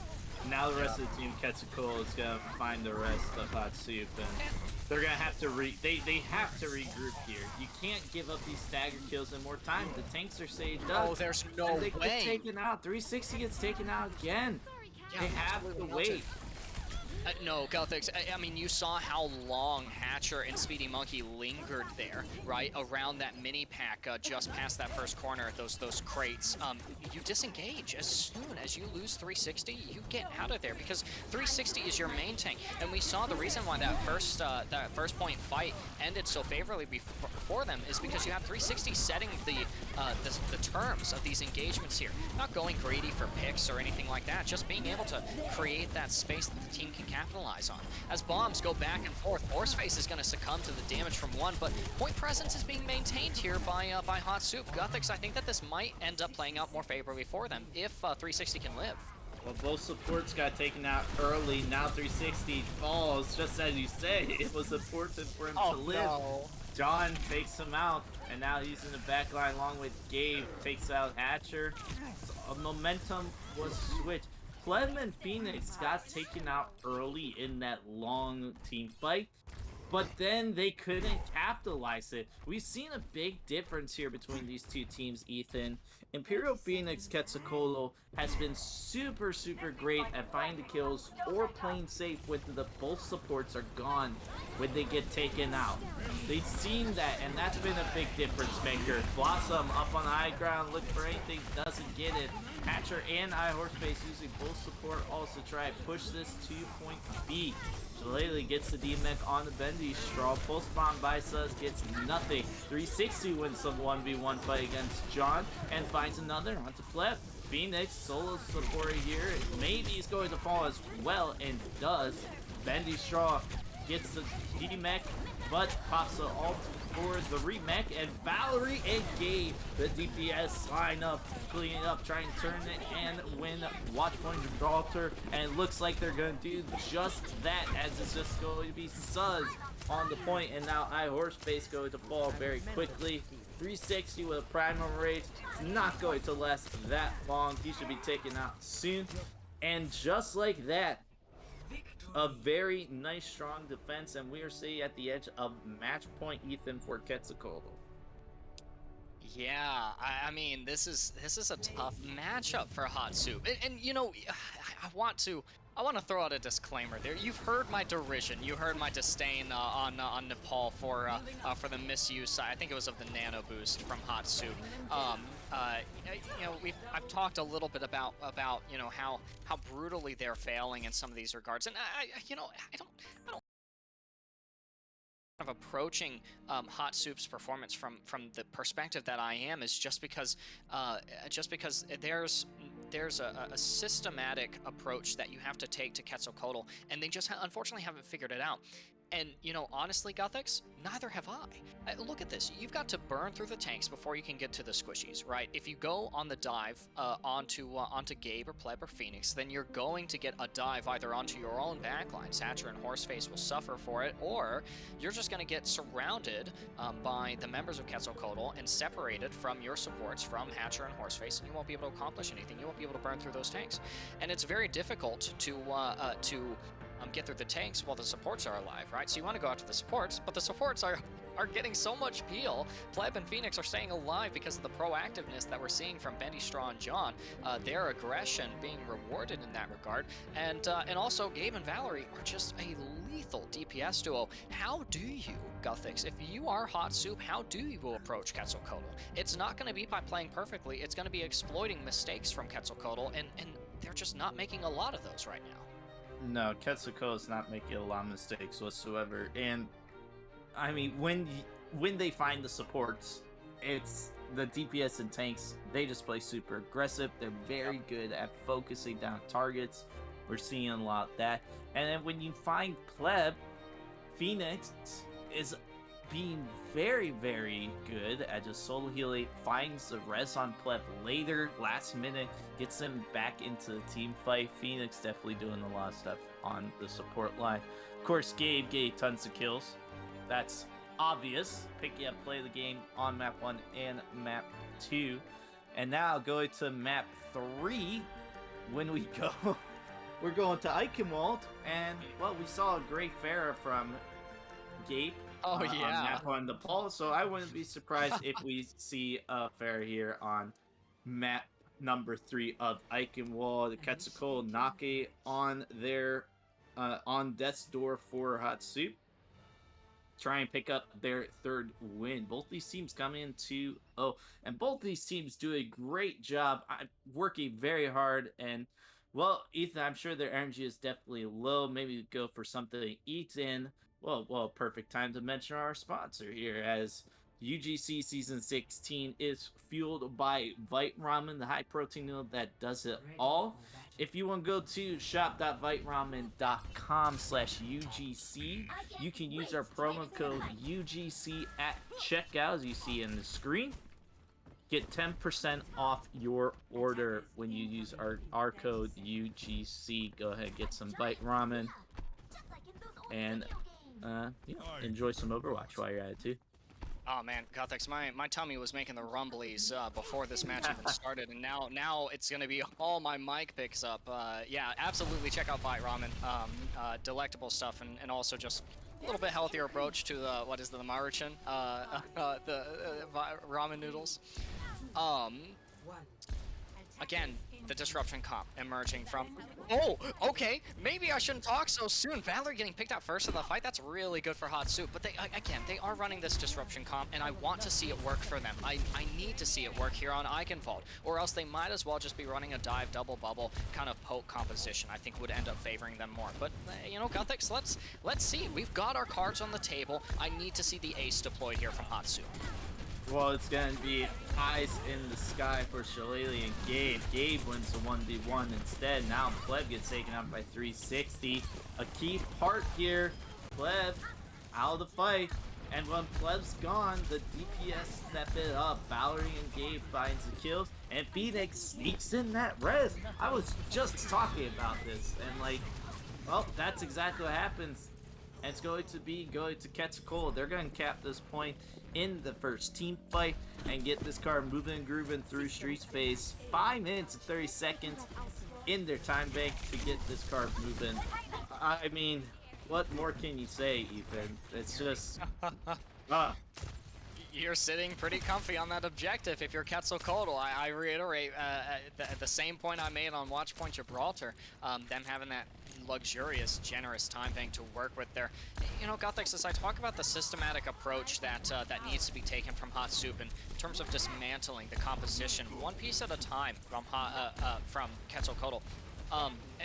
Now the rest of the team, Quetzalcoatl, is gonna find the rest of Hot Soup, and they're gonna have to they have to regroup here. You can't give up these stagger kills in more time. The tanks are saved up. Oh, there's no and they way. get taken out. 360 gets taken out again. Yeah, they have to wait. No, Gothics, I mean, you saw how long Hatcher and Speedy Monkey lingered there, right? Around that mini pack, just past that first corner, those crates. You disengage as soon as you lose 360, you get out of there, because 360 is your main tank. And we saw the reason why that first point fight ended so favorably for them is because you have 360 setting the terms of these engagements here. Not going greedy for picks or anything like that, just being able to create that space that the team can capitalize on. As bombs go back and forth, Horseface is going to succumb to the damage from one, but point presence is being maintained here by Hot Soup. Gothics, I think that this might end up playing out more favorably for them if 360 can live. Well, both supports got taken out early. Now 360 falls, just as you say. It was important for him to live. No. John takes him out, and now he's in the back line along with Gabe. Takes out Hatcher. Momentum was switched. Clem and Phoenix got taken out early in that long team fight, but then they couldn't capitalize it. We've seen a big difference here between these two teams, Ethan. Imperial Phoenix Quetzalcoatl has been super great at finding the kills or playing safe when both supports are gone when they get taken out. They've seen that, and that's been a big difference maker. Blossom up on the high ground, look for anything, doesn't get it. Hatcher and iHorseface using both support also try to push this 2-point B. Shillelagh gets the D-Mech on the Bendy Straw. Pulse Bomb by Suz gets nothing. 360 wins some 1v1 fight against John and finds another onto Pleb. Phoenix solo support here. Maybe he's going to fall as well, and does. Bendy Straw gets the D-Mech, but pops the ult for the remech, and Valerie and Gabe, the DPS, line up, cleaning up, trying to turn it and win Watchpoint Gibraltar, and it looks like they're going to do just that, as it's just going to be Suz on the point, and now iHorseface going to fall very quickly. 360 with a primal rage. It's not going to last that long. He should be taken out soon, and just like that, a very nice, strong defense, and we are sitting at the edge of match point, Ethan, for Quetzalcoatl. Yeah, I mean, this is a tough matchup for Hot Soup, and you know, I want to throw out a disclaimer there. You've heard my derision, you heard my disdain on Nepal for the misuse. I think it was of the nano boost from Hot Soup. You know, I've talked a little bit about you know how brutally they're failing in some of these regards, and I don't of approaching Hot Soup's performance from the perspective that I am is just because there's a systematic approach that you have to take to Quetzalcoatl, and they just unfortunately haven't figured it out. And, you know, honestly, Gothics, neither have I. Look at this. You've got to burn through the tanks before you can get to the squishies, right? If you go on the dive onto Gabe or Pleb or Phoenix, then you're going to get a dive either onto your own backlines. Hatcher and Horseface will suffer for it, or you're just going to get surrounded by the members of Quetzalcoatl and separated from your supports from Hatcher and Horseface, and you won't be able to accomplish anything. You won't be able to burn through those tanks. And it's very difficult to get through the tanks while the supports are alive, right? So you want to go after the supports, but the supports are getting so much peel. Pleb and Phoenix are staying alive because of the proactiveness that we're seeing from Bendy, Straw, and John. Their aggression being rewarded in that regard. And also, Gabe and Valerie are just a lethal DPS duo. How do you, Gothics, if you are Hot Soup, how do you approach Quetzalcoatl? It's not going to be by playing perfectly. It's going to be exploiting mistakes from Quetzalcoatl, and they're just not making a lot of those right now. No, Quetzalcoatl is not making a lot of mistakes whatsoever, and I mean, when they find the supports, it's the DPS and tanks, they just play super aggressive. They're very good at focusing down targets. We're seeing a lot of that. And then when you find Pleb, Phoenix is being very good at just solo healing, finds the res on Pleb later, last minute, gets him back into the team fight. Phoenix definitely doing a lot of stuff on the support line. Of course, Gabe gave tons of kills. That's obvious. Picking up play the game on map 1 and map 2. And now going to map 3, when we go, we're going to Eichenwald, and well, we saw a great Pharah from Gabe. Oh, yeah. On map 1 Nepal, so I wouldn't be surprised if we see a Pharah here on map number 3 of Eichenwald. The Quetzalcoatl Nake on their on death's door for Hot Soup. Try and pick up their 3rd win. Both these teams come in 2-0, and both these teams do a great job working very hard. And well, Ethan, I'm sure their energy is definitely low. Maybe go for something to eat in. Well, perfect time to mention our sponsor here, as UGC Season 16 is fueled by Vite Ramen, the high-protein meal that does it all. If you want to go to shop.viteramen.com/UGC, you can use our promo code UGC at checkout, as you see in the screen. Get 10% off your order when you use our code UGC. Go ahead, get some Vite Ramen, and enjoy some Overwatch while you're at it too. Oh man, Gothics, my tummy was making the rumblies before this match even started, and now it's gonna be all my mic picks up. Yeah, absolutely check out Bite Ramen. Delectable stuff, and also just a little bit healthier approach to the what is the Maruchan, ramen noodles. Um, Again, the disruption comp emerging from. Oh, okay. Maybe I shouldn't talk so soon. Valor getting picked out first in the fight. That's really good for Hot Soup. But they are running this disruption comp, and I want to see it work for them. I need to see it work here on Eichenwald, or else they might as well just be running a dive double bubble kind of poke composition. I think would end up favoring them more. But you know, Gothics, let's see. We've got our cards on the table. I need to see the ace deployed here from Hot Soup. Well, it's going to be eyes in the sky for Shillelagh and Gabe. Gabe wins the 1v1 instead. Now Pleb gets taken out by 360. A key part here. Pleb out of the fight. And when Pleb's gone, the DPS step it up. Valerie and Gabe finds the kills. And Phoenix sneaks in that res. I was just talking about this. And like, well, that's exactly what happens. And it's going to Quetzalcoatl. They're going to cap this point in the first team fight and get this card moving and grooving through street space. 5 minutes and 30 seconds in their time bank to get this card moving. I mean, what more can you say, Ethan? It's just... You're sitting pretty comfy on that objective if you're Quetzalcoatl. I reiterate the same point I made on Watchpoint Gibraltar. Them having that luxurious, generous time bank to work with there. You know, Gothics, as I talk about the systematic approach that needs to be taken from Hot Soup in terms of dismantling the composition, one piece at a time from Quetzalcoatl.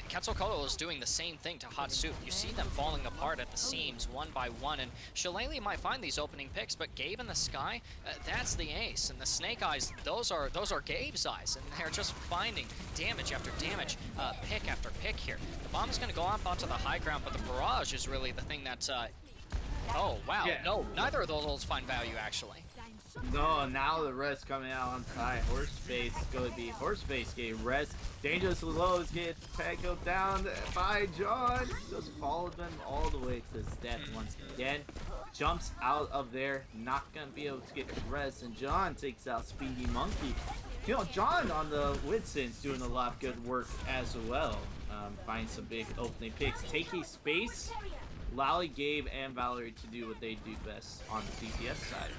Quetzalcoatl is doing the same thing to Hot Soup. You see them falling apart at the seams one by one, and Shillelagh might find these opening picks, but Gabe in the sky, that's the ace, and the snake eyes, those are Gabe's eyes, and they're just finding damage after damage, pick after pick here. The bomb is going to go up onto the high ground, but the barrage is really the thing that, oh wow, yeah. No, neither of those find value actually. No, now the res coming out on high. Horseface going to be Horseface getting res. Dangerous Lows get tackled down by John. Just followed them all the way to his death once again. Jumps out of there, not going to be able to get res. And John takes out Speedy Monkey. You know, John on the Whitson's doing a lot of good work as well. Finds some big opening picks. Taking space. Lally, Gabe, and Valerie to do what they do best on the DPS side.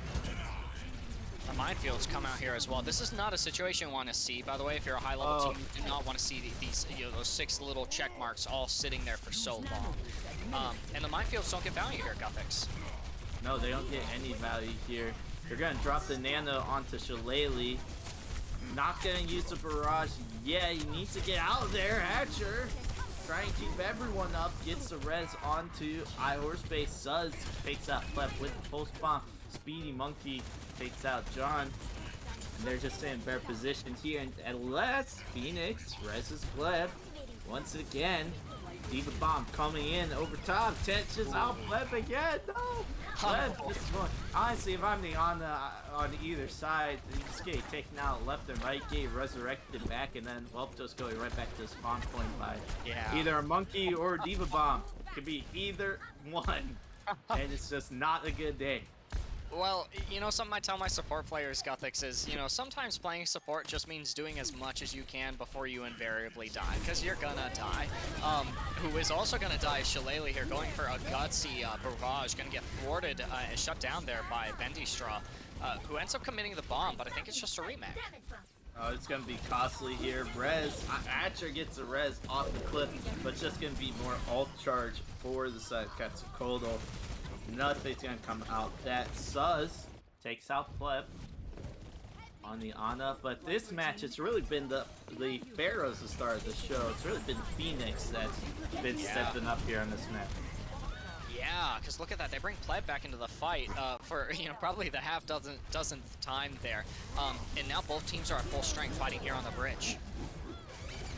The minefields come out here as well. This is not a situation you want to see, by the way. If you're a high-level team, you do not want to see these, you know, those 6 little check marks all sitting there for so long. And the minefields don't get value here, Gothics. No, they don't get any value here. They're going to drop the nano onto Shillelagh. Not going to use the barrage. Yeah, he needs to get out of there. Hatcher trying to keep everyone up. Gets the res onto iHorseface. Suz takes out Pleb with the pulse bomb. Speedy Monkey takes out John. And they're just in better position here. And unless Phoenix reses Pleb once again. Diva Bomb coming in over top. Touches out Pleb again. No! Pleb just going. Honestly, if I'm on either side, you just get taken out left and right, get resurrected back, and then well, just going right back to the spawn point by either a monkey or a Diva Bomb. Could be either one. And it's just not a good day. Well, you know, something I tell my support players, Gothics, is, you know, sometimes playing support just means doing as much as you can before you invariably die, because you're gonna die. Who is also gonna die is Shillelagh here, going for a gutsy barrage, gonna get thwarted and shut down there by Bendystraw, who ends up committing the bomb, but I think it's just a rematch. Oh, it's gonna be costly here. Res, Hatcher gets a res off the cliff, but it's just gonna be more alt charge for the side of Quetzalcoatl. Nothing's gonna come out. That Suz takes out Pleb on the Ana, but this match it's really been the Pharaohs the star of the show. It's really been Phoenix that's been stepping up here on this match. Yeah, because look at that. They bring Pleb back into the fight for, you know, probably the dozenth time there. And now both teams are at full strength fighting here on the bridge.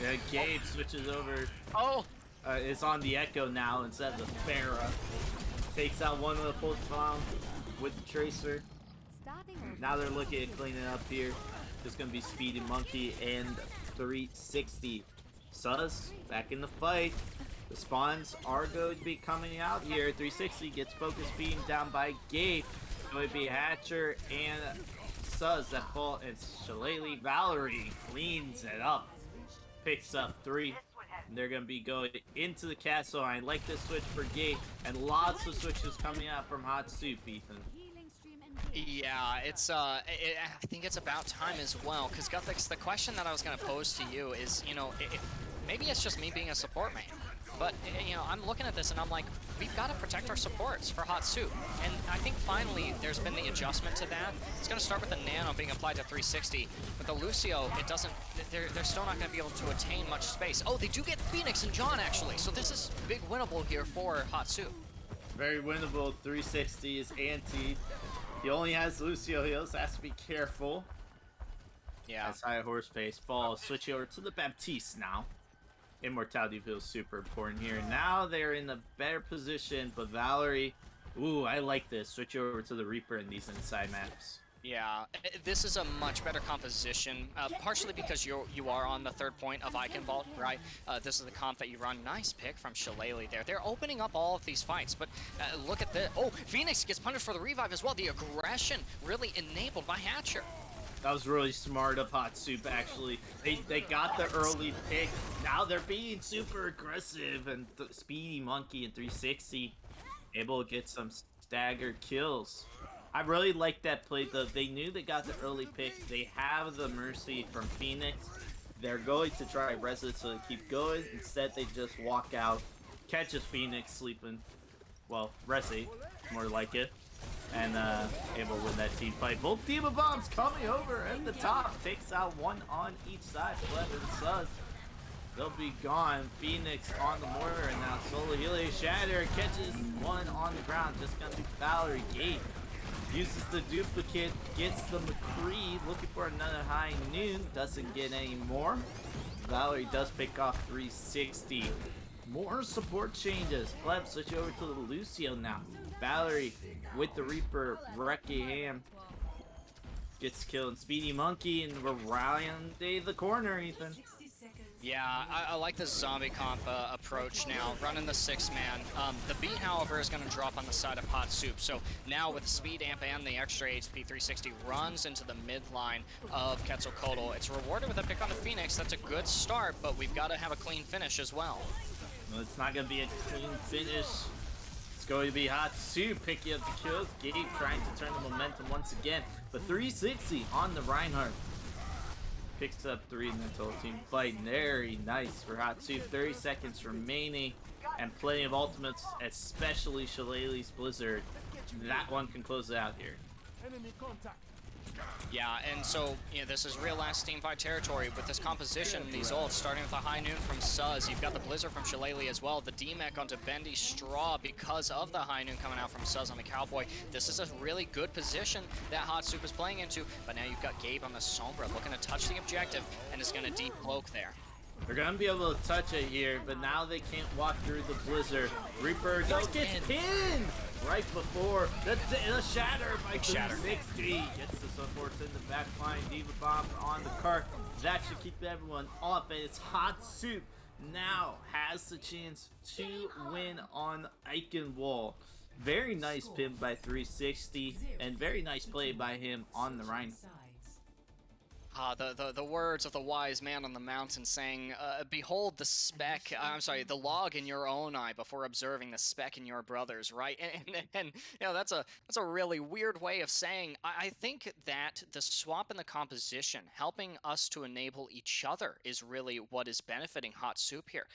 Yeah, Gabe switches over. Oh! It's on the Echo now instead of the Pharaoh. Takes out one of the pulse bomb with the Tracer. Now they're looking at cleaning up here. There's going to be Speedy Monkey and 360. Suz back in the fight. The spawns are going to be coming out here. 360 gets focus beamed down by Gabe. going to be Hatcher and Suz that pull. It's Shillelagh. Valerie cleans it up. Picks up 3. And they're going to be going into the castle. I like this switch for Gate. And lots of switches coming out from Hot Soup, Ethan. Yeah, I think it's about time as well, because Guthix, the question that I was going to pose to you is, you know, maybe it's just me being a support main, but, you know, I'm looking at this and I'm like, we've got to protect our supports for Hot Soup, and I think finally there's been the adjustment to that. It's going to start with the Nano being applied to 360, but the Lucio, it doesn't, they're still not going to be able to attain much space. Oh, they do get Phoenix and John, actually, so this is big winnable here for Hot Soup. Very winnable. 360 is anti. He only has Lucio. He also has to be careful. Yeah. As High Horse Face falls. Switch over to the Baptiste now. Immortality feels super important here. Now they're in a better position, but Valerie... Ooh, I like this. Switch over to the Reaper in these inside maps. Yeah, this is a much better composition, partially because you are on the 3rd point of Eichenwald, right? This is the comp that you run. Nice pick from Shillelagh there. They're opening up all of these fights, but look at this. Oh, Phoenix gets punished for the revive as well. The aggression really enabled by Hatcher. That was really smart of Hot Soup, actually. They got the early pick. Now they're being super aggressive, and Speedy Monkey and 360 able to get some staggered kills. I really like that play, though. They knew they got the early pick. They have the Mercy from Phoenix. They're going to try res it so they keep going. Instead, they just walk out, catches Phoenix sleeping. Well, Resi, more like it. And able to win that team fight. Both Demon Bombs coming over at the top. Takes out 1 on each side. Fleb and Suz. They'll be gone. Phoenix on the mortar. And now Solar Healing Shatter catches 1 on the ground. Just going to be Valerie Gate. Uses the duplicate, gets the McCree, looking for another high noon, doesn't get any more. Valerie does pick off 360. More support changes. Pleb switch over to the Lucio now. Valerie with the Reaper, Wreckingham gets killed. And Speedy Monkey, and we're rallying the corner, Ethan. Yeah, I like the zombie comp approach now, running the 6-man. The beat, however, is going to drop on the side of Hot Soup. So now with the speed amp and the extra HP, 360 runs into the midline of Quetzalcoatl. It's rewarded with a pick on the Phoenix. That's a good start, but we've got to have a clean finish as well. No, it's not going to be a clean finish. It's going to be Hot Soup picking up the kills. Gabe trying to turn the momentum once again. But 360 on the Reinhardt. Picks up 3 in the total team fight. Very nice for Hot Soup. 30 seconds remaining and plenty of ultimates, especially Shillelagh's Blizzard. That one can close it out here. Enemy contact. Yeah, and so, you know, this is real last team fight territory with this composition, these ults, starting with a high noon from Suz. You've got the Blizzard from Shillelagh as well, the D-Mech onto Bendy Straw because of the high noon coming out from Suz on the Cowboy. This is a really good position that Hot Soup is playing into, but now you've got Gabe on the Sombra looking to touch the objective and is going to deep cloak there. They're going to be able to touch it here, but now they can't walk through the Blizzard. Reaper gets pinned right before the shatter by 360. Gets the supports in the back line. Diva Bomb on the cart. That should keep everyone off, and it's Hot Soup now has the chance to win on Eichenwald. Very nice pin by 360, and very nice play by him on the Rhine. The words of the wise man on the mountain saying, behold the speck, I'm sorry, the log in your own eye before observing the speck in your brother's, right? And you know, that's a really weird way of saying, I think that the swap in the composition, helping us to enable each other is really what is benefiting Hot Soup here.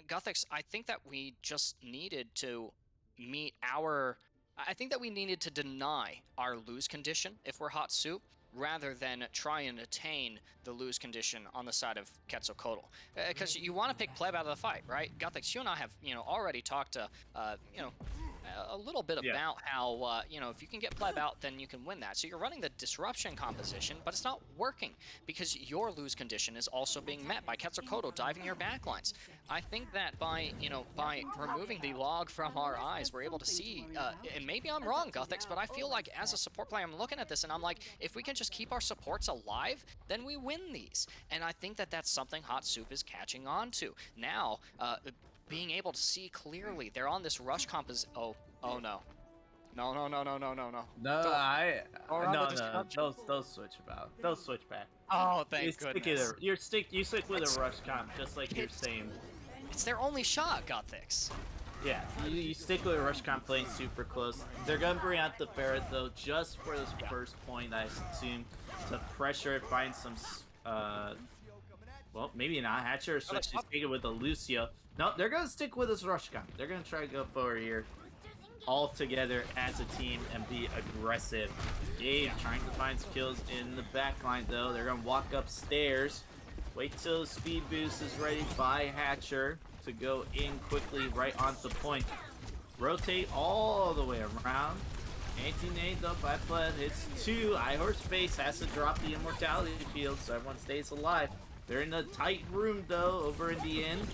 Guthix, I think that we just needed to meet I think that we needed to deny our lose condition if we're Hot Soup, rather than try and attain the lose condition on the side of Quetzalcoatl. Because you want to pick Pleb out of the fight, right? Guthix, you and I have, already talked to, a little bit about how, if you can get Pleb out, then you can win that. So you're running the disruption composition, but it's not working because your lose condition is also being met by Quetzalcoatl diving your backlines. I think that by removing the log from our eyes, we're able to see, and maybe I'm wrong, Guthix, but I feel like as a support player, I'm looking at this and I'm like, if we can just keep our supports alive, then we win these. And I think that that's something Hot Soup is catching on to. Now, being able to see clearly, they're on this rush oh no. No, no, no, no, no, no, no. No, Go around the no, disruption. they'll switch about. They'll switch back. Oh, You thank stick goodness. it. You stick with a rush comp, just like you're It's, saying. it's their only shot, Gothics. Yeah, you stick with a rush comp playing super close. They're gonna bring out the ferret though, just for this first point, I assume, to pressure it, find some. Well, maybe not. Hatcher or switch to take it with the Lucio. No, they're gonna stick with this rush comp. They're gonna try to go forward here, all together as a team and be aggressive. Gabe trying to find skills in the backline though. They're gonna walk upstairs. Wait till the speed boost is ready by Hatcher to go in quickly right onto the point. Rotate all the way around. Anti-nade up by Pleb. Hits 2. iHorse face has to drop the immortality field so everyone stays alive. They're in a tight room though over in the end.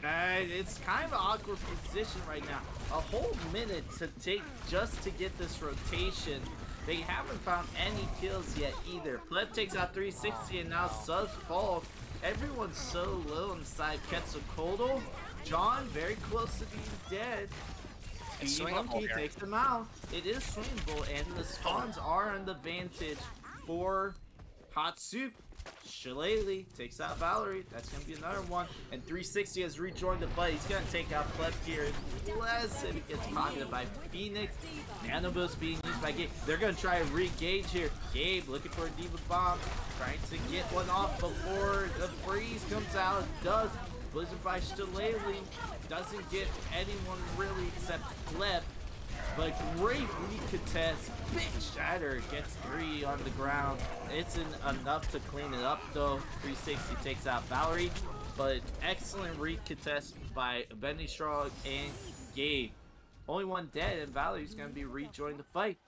It's kind of an awkward position right now. A whole minute to take just to get this rotation. They haven't found any kills yet either. Pleb takes out 360 and now Sus falls. Everyone's so low inside Quetzalcoatl. John very close to being dead. Speedy Monkey takes him out. It is swingable and the spawns are an advantage for Hot Soup. Shillelagh takes out Valerie. That's going to be another one. And 360 has rejoined the fight. He's going to take out Pleb here. Unless it gets pocketed by Phoenix. Nanoboost being used by Gabe. They're going to try to re-gauge here. Gabe looking for a Diva Bomb. Trying to get one off before the freeze comes out. Does. Blizzard by Shillelagh. Doesn't get anyone really except Pleb. But great recontest. Big Shatter gets 3 on the ground. It's enough to clean it up though. 360 takes out Valerie. But excellent recontest by Benny Strong and Gabe. Only one dead and Valerie's going to be rejoined the fight.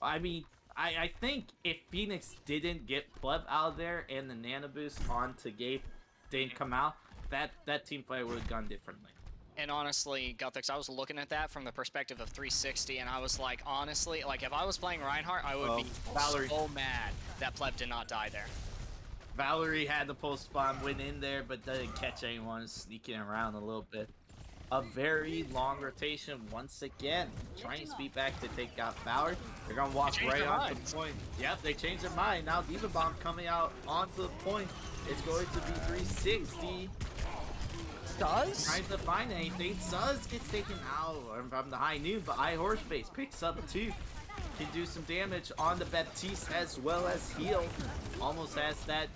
I mean, I think if Phoenix didn't get Pleb out of there and the Nano Boost onto Gabe didn't come out, that team fight would have gone differently. And honestly, Gothics, I was looking at that from the perspective of 360, and I was like, honestly, like if I was playing Reinhardt, I would be so mad that Pleb did not die there. Valerie had the post spawn, went in there, but didn't catch anyone, sneaking around a little bit. A very long rotation once again. Trying to speed back to take out Valerie. They're gonna walk right onto the point. Yep, they changed their mind. Now Diva Bomb coming out onto the point. It's going to be 360. Sus? Trying to find anything. Sus gets taken out from the high noon, but iHorse face picks up 2. Can do some damage on the Baptiste as well as heal. Almost has that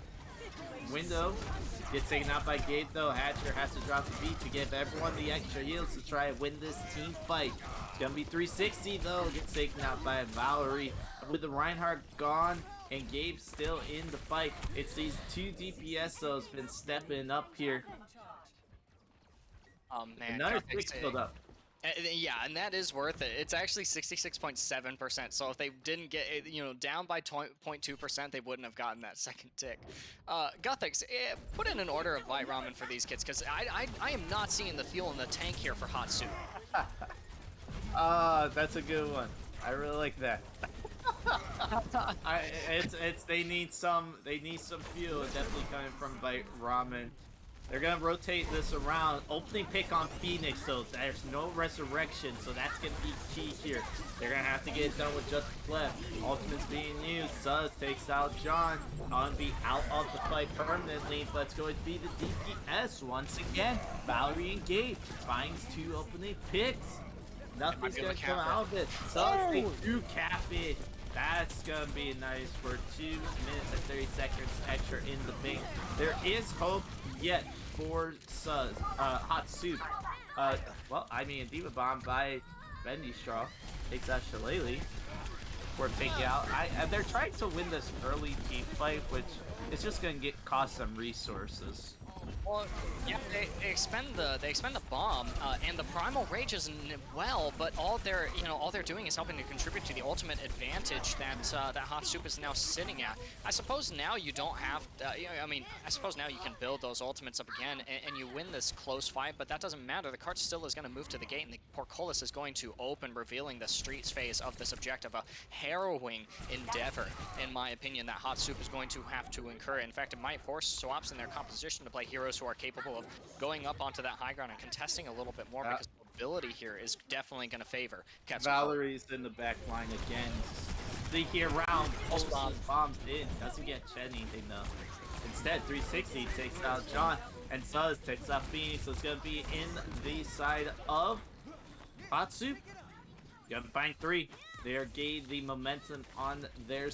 window. Gets taken out by Gabe though. Hatcher has to drop the beat to give everyone the extra heals to try and win this team fight. It's gonna be 360 though. Gets taken out by Valerie. With the Reinhardt gone and Gabe still in the fight. It's these 2 DPS though has been stepping up here. Oh man, another 6 filled up. Yeah, and that is worth it. It's actually 66.7%. So if they didn't get, down by 0.2%, they wouldn't have gotten that second tick. Gothics, put in an order of White Ramen for these kids, because I am not seeing the fuel in the tank here for Hot Soup. That's a good one. I really like that. They need some fuel definitely coming from White Ramen. They're gonna rotate this around. Opening pick on Phoenix, so there's no resurrection, so that's gonna be key here. They're gonna have to get it done with just Pleb. Ultimate's being used. Sus takes out John. On be out of the fight permanently, but it's going to be the DPS once again. Valerie and Gabe finds 2 opening picks. Nothing's gonna come out of it. Sus, they do cap it. That's gonna be nice for 2 minutes and 30 seconds extra in the paint. There is hope yet for Sus, Hot Soup. Well, I mean, a Diva Bomb by Bendy Straw takes out Shillelagh for taking out. They're trying to win this early team fight, which is just gonna cost them resources. Well, yeah, they expend the bomb, and the primal rage is well, but all they're doing is helping to contribute to the ultimate advantage that Hot Soup is now sitting at. I suppose now you don't have, I suppose now you can build those ultimates up again, and you win this close fight, but that doesn't matter. The cart still is going to move to the gate, and the portcullis is going to open, revealing the streets phase of this objective. A harrowing endeavor, in my opinion, that Hot Soup is going to have to incur. In fact, it might force swaps in their composition to play heroes who are capable of going up onto that high ground and contesting a little bit more, because ability here is definitely going to favor Quetzalcoatl. Valerie's in the back line again. Sneaky around, pulls bombs in, doesn't get anything though. Instead, 360 takes out John, and Suz takes out Phoenix, so it's gonna be in the side of Hot Soup. Gonna find 3. They're gained the momentum on their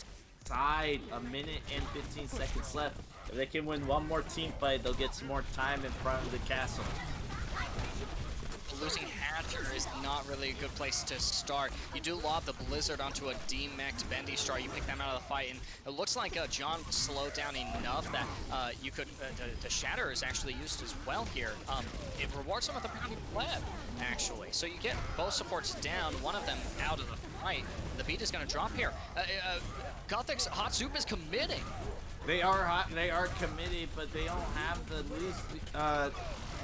side. 1 minute and 15 seconds left. If they can win one more team fight, they'll get some more time in front of the castle. Losing Hatcher is not really a good place to start. You do lob the Blizzard onto a D-mech'd Bendy Star. You pick them out of the fight, and it looks like John slowed down enough that you could. The Shatter is actually used as well here. It rewards them with a pretty pleb, actually. So you get both supports down, one of them out of the fight. The beat is going to drop here. Gothic's Hot Soup is committing. They are hot. They are committed, but they don't have the loose.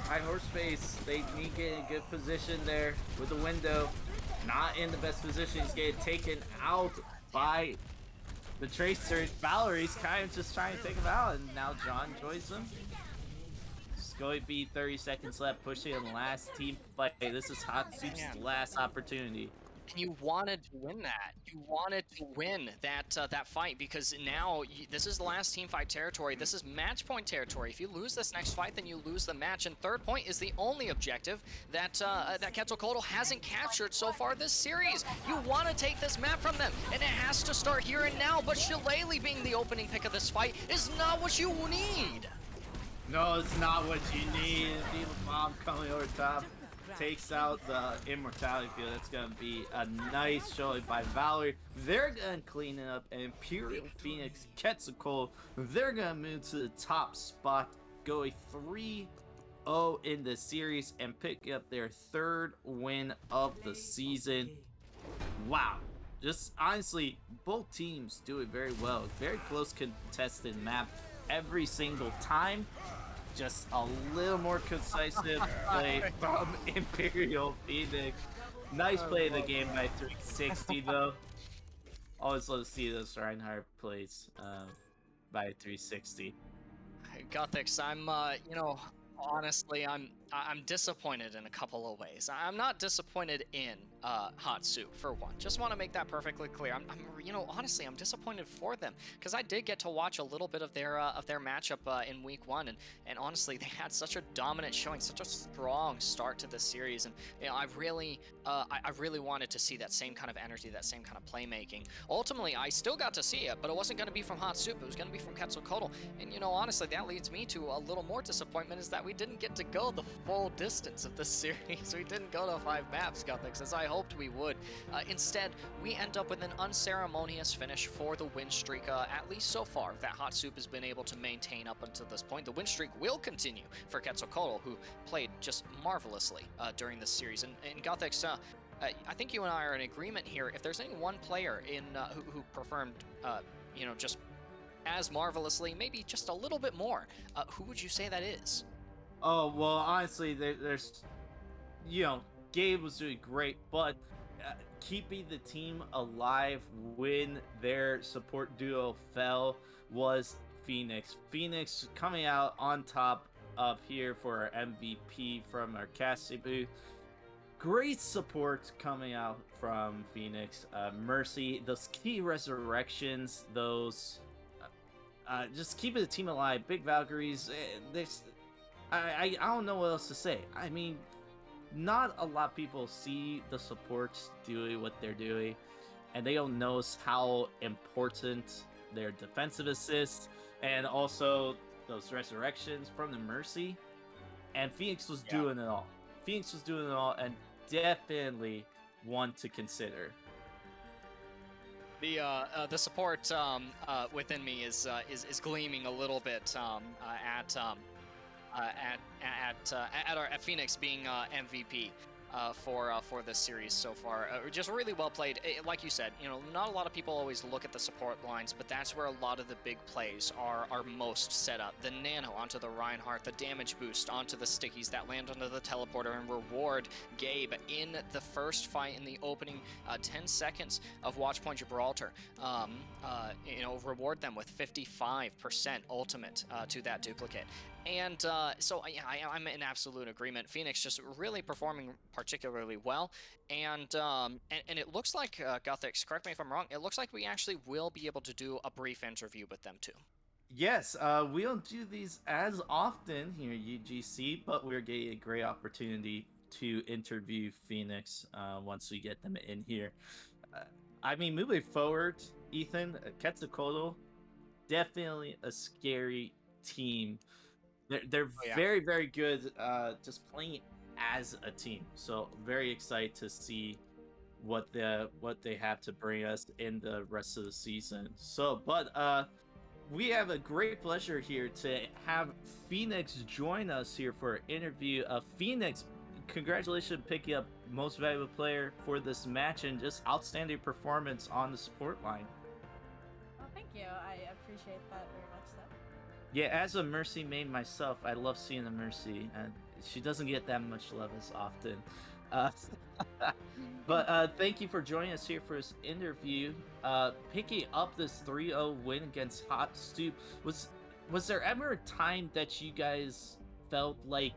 High horse space. They need to get in a good position there with the window. Not in the best position. He's getting taken out by the Tracer. Valerie's kind of just trying to take him out, and now John joins him. It's going to be 30 seconds left, pushing in the last team fight. This is Hot Soup's last opportunity. And you wanted to win that. You wanted to win that fight, because now this is the last team fight territory. This is match point territory. If you lose this next fight, then you lose the match. And third point is the only objective that that Quetzalcoatl hasn't captured so far this series. You want to take this map from them, and it has to start here and now. But Shillelagh being the opening pick of this fight is not what you need. No, it's not what you need. Diva Bomb coming over top. Takes out the Immortality Field. It's going to be a nice showing by Valerie. They're going to clean it up. And Imperial Phoenix, Quetzalcoatl, they're going to move to the top spot, going 3-0 in the series and pick up their 3rd win of the season. Wow. Just honestly, both teams do it very well. Very close contested map every single time. Just a little more decisive play from Imperial Phoenix. Nice play of the game by 360 though. Always love to see those Reinhardt plays by 360. Gothix, I'm you know, honestly, I'm disappointed in a couple of ways. I'm not disappointed in Hot Soup, for one. Just want to make that perfectly clear. I'm you know, honestly, I'm disappointed for them, because I did get to watch a little bit of their matchup in week 1, and honestly, they had such a dominant showing, such a strong start to the series, and you know, I really wanted to see that same kind of energy, that same kind of playmaking. Ultimately, I still got to see it, but it wasn't going to be from Hot Soup. It was going to be from Quetzalcoatl, and you know, honestly, that leads me to a little more disappointment, is that we didn't get to go the full distance of this series. We didn't go to 5 maps, Gothix, as I hoped we would. Instead, we end up with an unceremonious finish for the win streak, at least so far, that Hot Soup has been able to maintain up until this point. The win streak will continue for Quetzalcoatl, who played just marvelously during this series. And Gothix, I think you and I are in agreement here. If there's any one player in who performed, you know, just as marvelously, maybe just a little bit more, who would you say that is? Oh, well, honestly, there's, you know, Gabe was doing great, but keeping the team alive when their support duo fell was Phoenix. Phoenix coming out on top of here for our MVP from our casting booth. Great support coming out from Phoenix. Mercy, those key resurrections, those just keeping the team alive. Big Valkyries, I don't know what else to say. I mean, not a lot of people see the supports doing what they're doing, and they don't know how important their defensive assists and also those resurrections from the Mercy. And Phoenix was doing it all. Phoenix was doing it all, and definitely one to consider. The support within me is gleaming a little bit at Phoenix being MVP for this series so far. Just really well played. Like you said, you know, not a lot of people always look at the support lines, but that's where a lot of the big plays are most set up. The nano onto the Reinhardt, the damage boost onto the stickies that land onto the teleporter and reward Gabe in the first fight in the opening 10 seconds of Watchpoint Gibraltar. You know, reward them with 55% ultimate to that duplicate. And so yeah, I'm in absolute agreement. Phoenix just really performing particularly well, and it looks like Guthix, correct me if I'm wrong. It looks like we actually will be able to do a brief interview with them too. Yes, we don't do these as often here at UGC, but we're getting a great opportunity to interview Phoenix once we get them in here. Uh, I mean, moving forward, Ethan, Quetzalcoatl, definitely a scary team. They're Oh yeah. very, very good just playing as a team. So very excited to see what they have to bring us in the rest of the season. So, but we have a great pleasure here to have Phoenix join us here for an interview. Phoenix, congratulations picking up most valuable player for this match and just outstanding performance on the support line. Well, thank you. I appreciate that very much. So. Yeah, as a Mercy main myself, I love seeing a Mercy, and she doesn't get that much love as often. Uh, but thank you for joining us here for this interview. Picking up this 3-0 win against Hot Stoop, was there ever a time that you guys felt like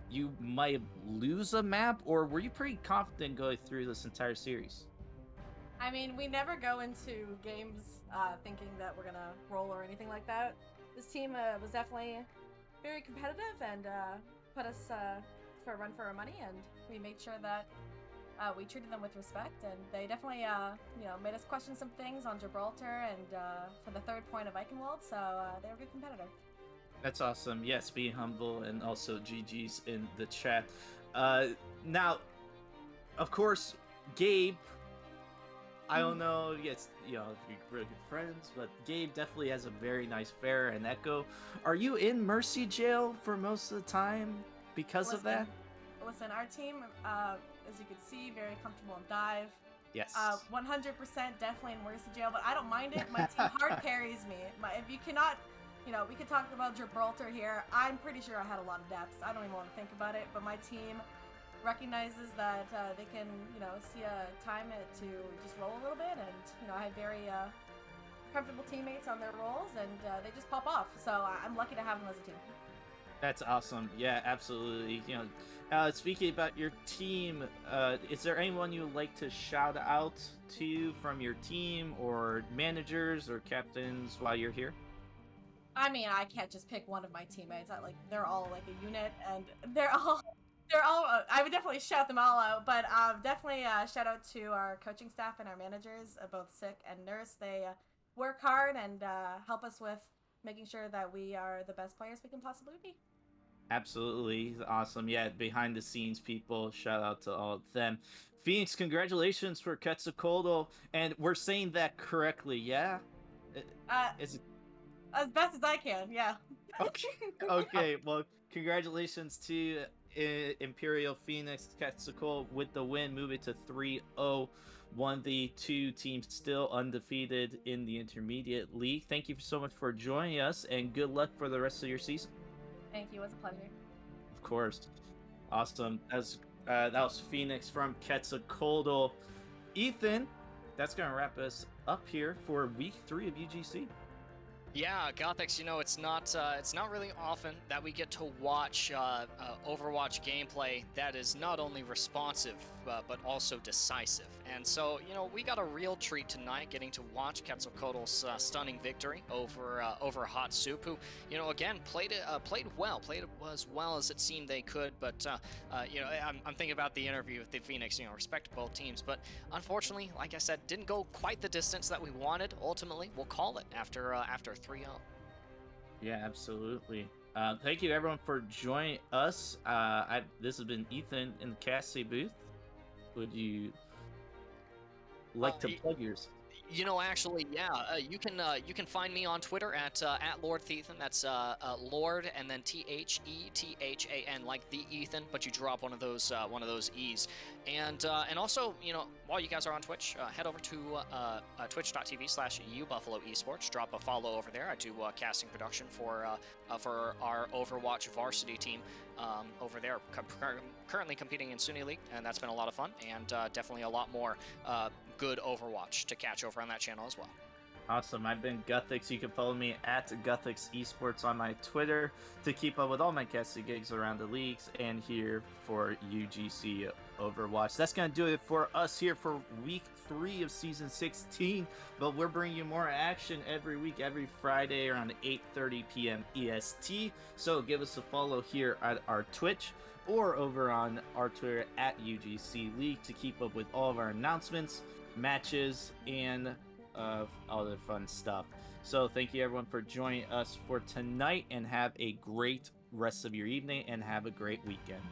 you might lose a map, or were you pretty confident going through this entire series? I mean, we never go into games thinking that we're gonna roll or anything like that. This team was definitely very competitive and put us for a run for our money, and we made sure that we treated them with respect. And they definitely, made us question some things on Gibraltar and for the third point of Eichenwald. So they were a good competitor. That's awesome. Yes, being humble and also GG's in the chat. Now, of course, Gabe. I don't know. Yes, if you're really good friends, but Gabe definitely has a very nice Fair and Echo. Are you in Mercy Jail for most of the time because of that? Listen, our team, as you can see, very comfortable in dive. Yes. 100% definitely in Mercy Jail, but I don't mind it. My team hard carries me. If you cannot, we could talk about Gibraltar here. I'm pretty sure I had a lot of deaths. I don't even want to think about it, but my team recognizes that they can, see a time to just roll a little bit, and I have very comfortable teammates on their rolls, and they just pop off. So I'm lucky to have them as a team. That's awesome. Yeah, absolutely. Speaking about your team, is there anyone you would like to shout out to from your team, or managers or captains while you're here? I mean, I can't just pick one of my teammates. They're all like a unit, and they're all. I would definitely shout them all out, but definitely shout out to our coaching staff and our managers, both Sick and Nurse. They work hard and help us with making sure that we are the best players we can possibly be. Absolutely awesome. Yeah, behind the scenes people, shout out to all of them. Phoenix, congratulations for Quetzalcoatl, and we're saying that correctly, yeah? Is it As best as I can, yeah. okay? Okay, well, congratulations to Imperial Phoenix Quetzalcoatl with the win, moving to 3-0. One of the two teams still undefeated in the intermediate league. Thank you so much for joining us, and good luck for the rest of your season. Thank you. It was a pleasure. Of course. Awesome. That was Phoenix from Quetzalcoatl. Ethan, that's going to wrap us up here for week 3 of UGC. Yeah, Gothix, it's not really often that we get to watch Overwatch gameplay that is not only responsive, but also decisive. And so, we got a real treat tonight getting to watch Quetzalcoatl's stunning victory over Hot Soup, who, again, played it as well as it seemed they could. But, I'm thinking about the interview with the Phoenix, respect to both teams. But unfortunately, like I said, didn't go quite the distance that we wanted. Ultimately, we'll call it after 3-0. Yeah, absolutely. Thank you, everyone, for joining us. This has been Ethan in the casting booth. Would you like to plug yours? Actually, yeah, you can find me on Twitter at Lord Thethan. That's Lord and then TheThan, like the Ethan, but you drop one of those E's. And also, while you guys are on Twitch, head over to twitch.tv/ubuffaloesports. Drop a follow over there. I do casting production for our Overwatch varsity team over there, currently competing in Sunny League, and that's been a lot of fun, and definitely a lot more good Overwatch to catch over on that channel as well. Awesome. I've been Guthix. You can follow me at Guthix Esports on my Twitter to keep up with all my casted gigs around the leagues and here for UGC Overwatch. That's going to do it for us here for week 3 of season 16. But we're bringing you more action every week, every Friday around 8:30 p.m. EST. So give us a follow here at our Twitch or over on our Twitter at UGC League to keep up with all of our announcements, matches, and other fun stuff. So thank you everyone for joining us for tonight, and have a great rest of your evening and have a great weekend.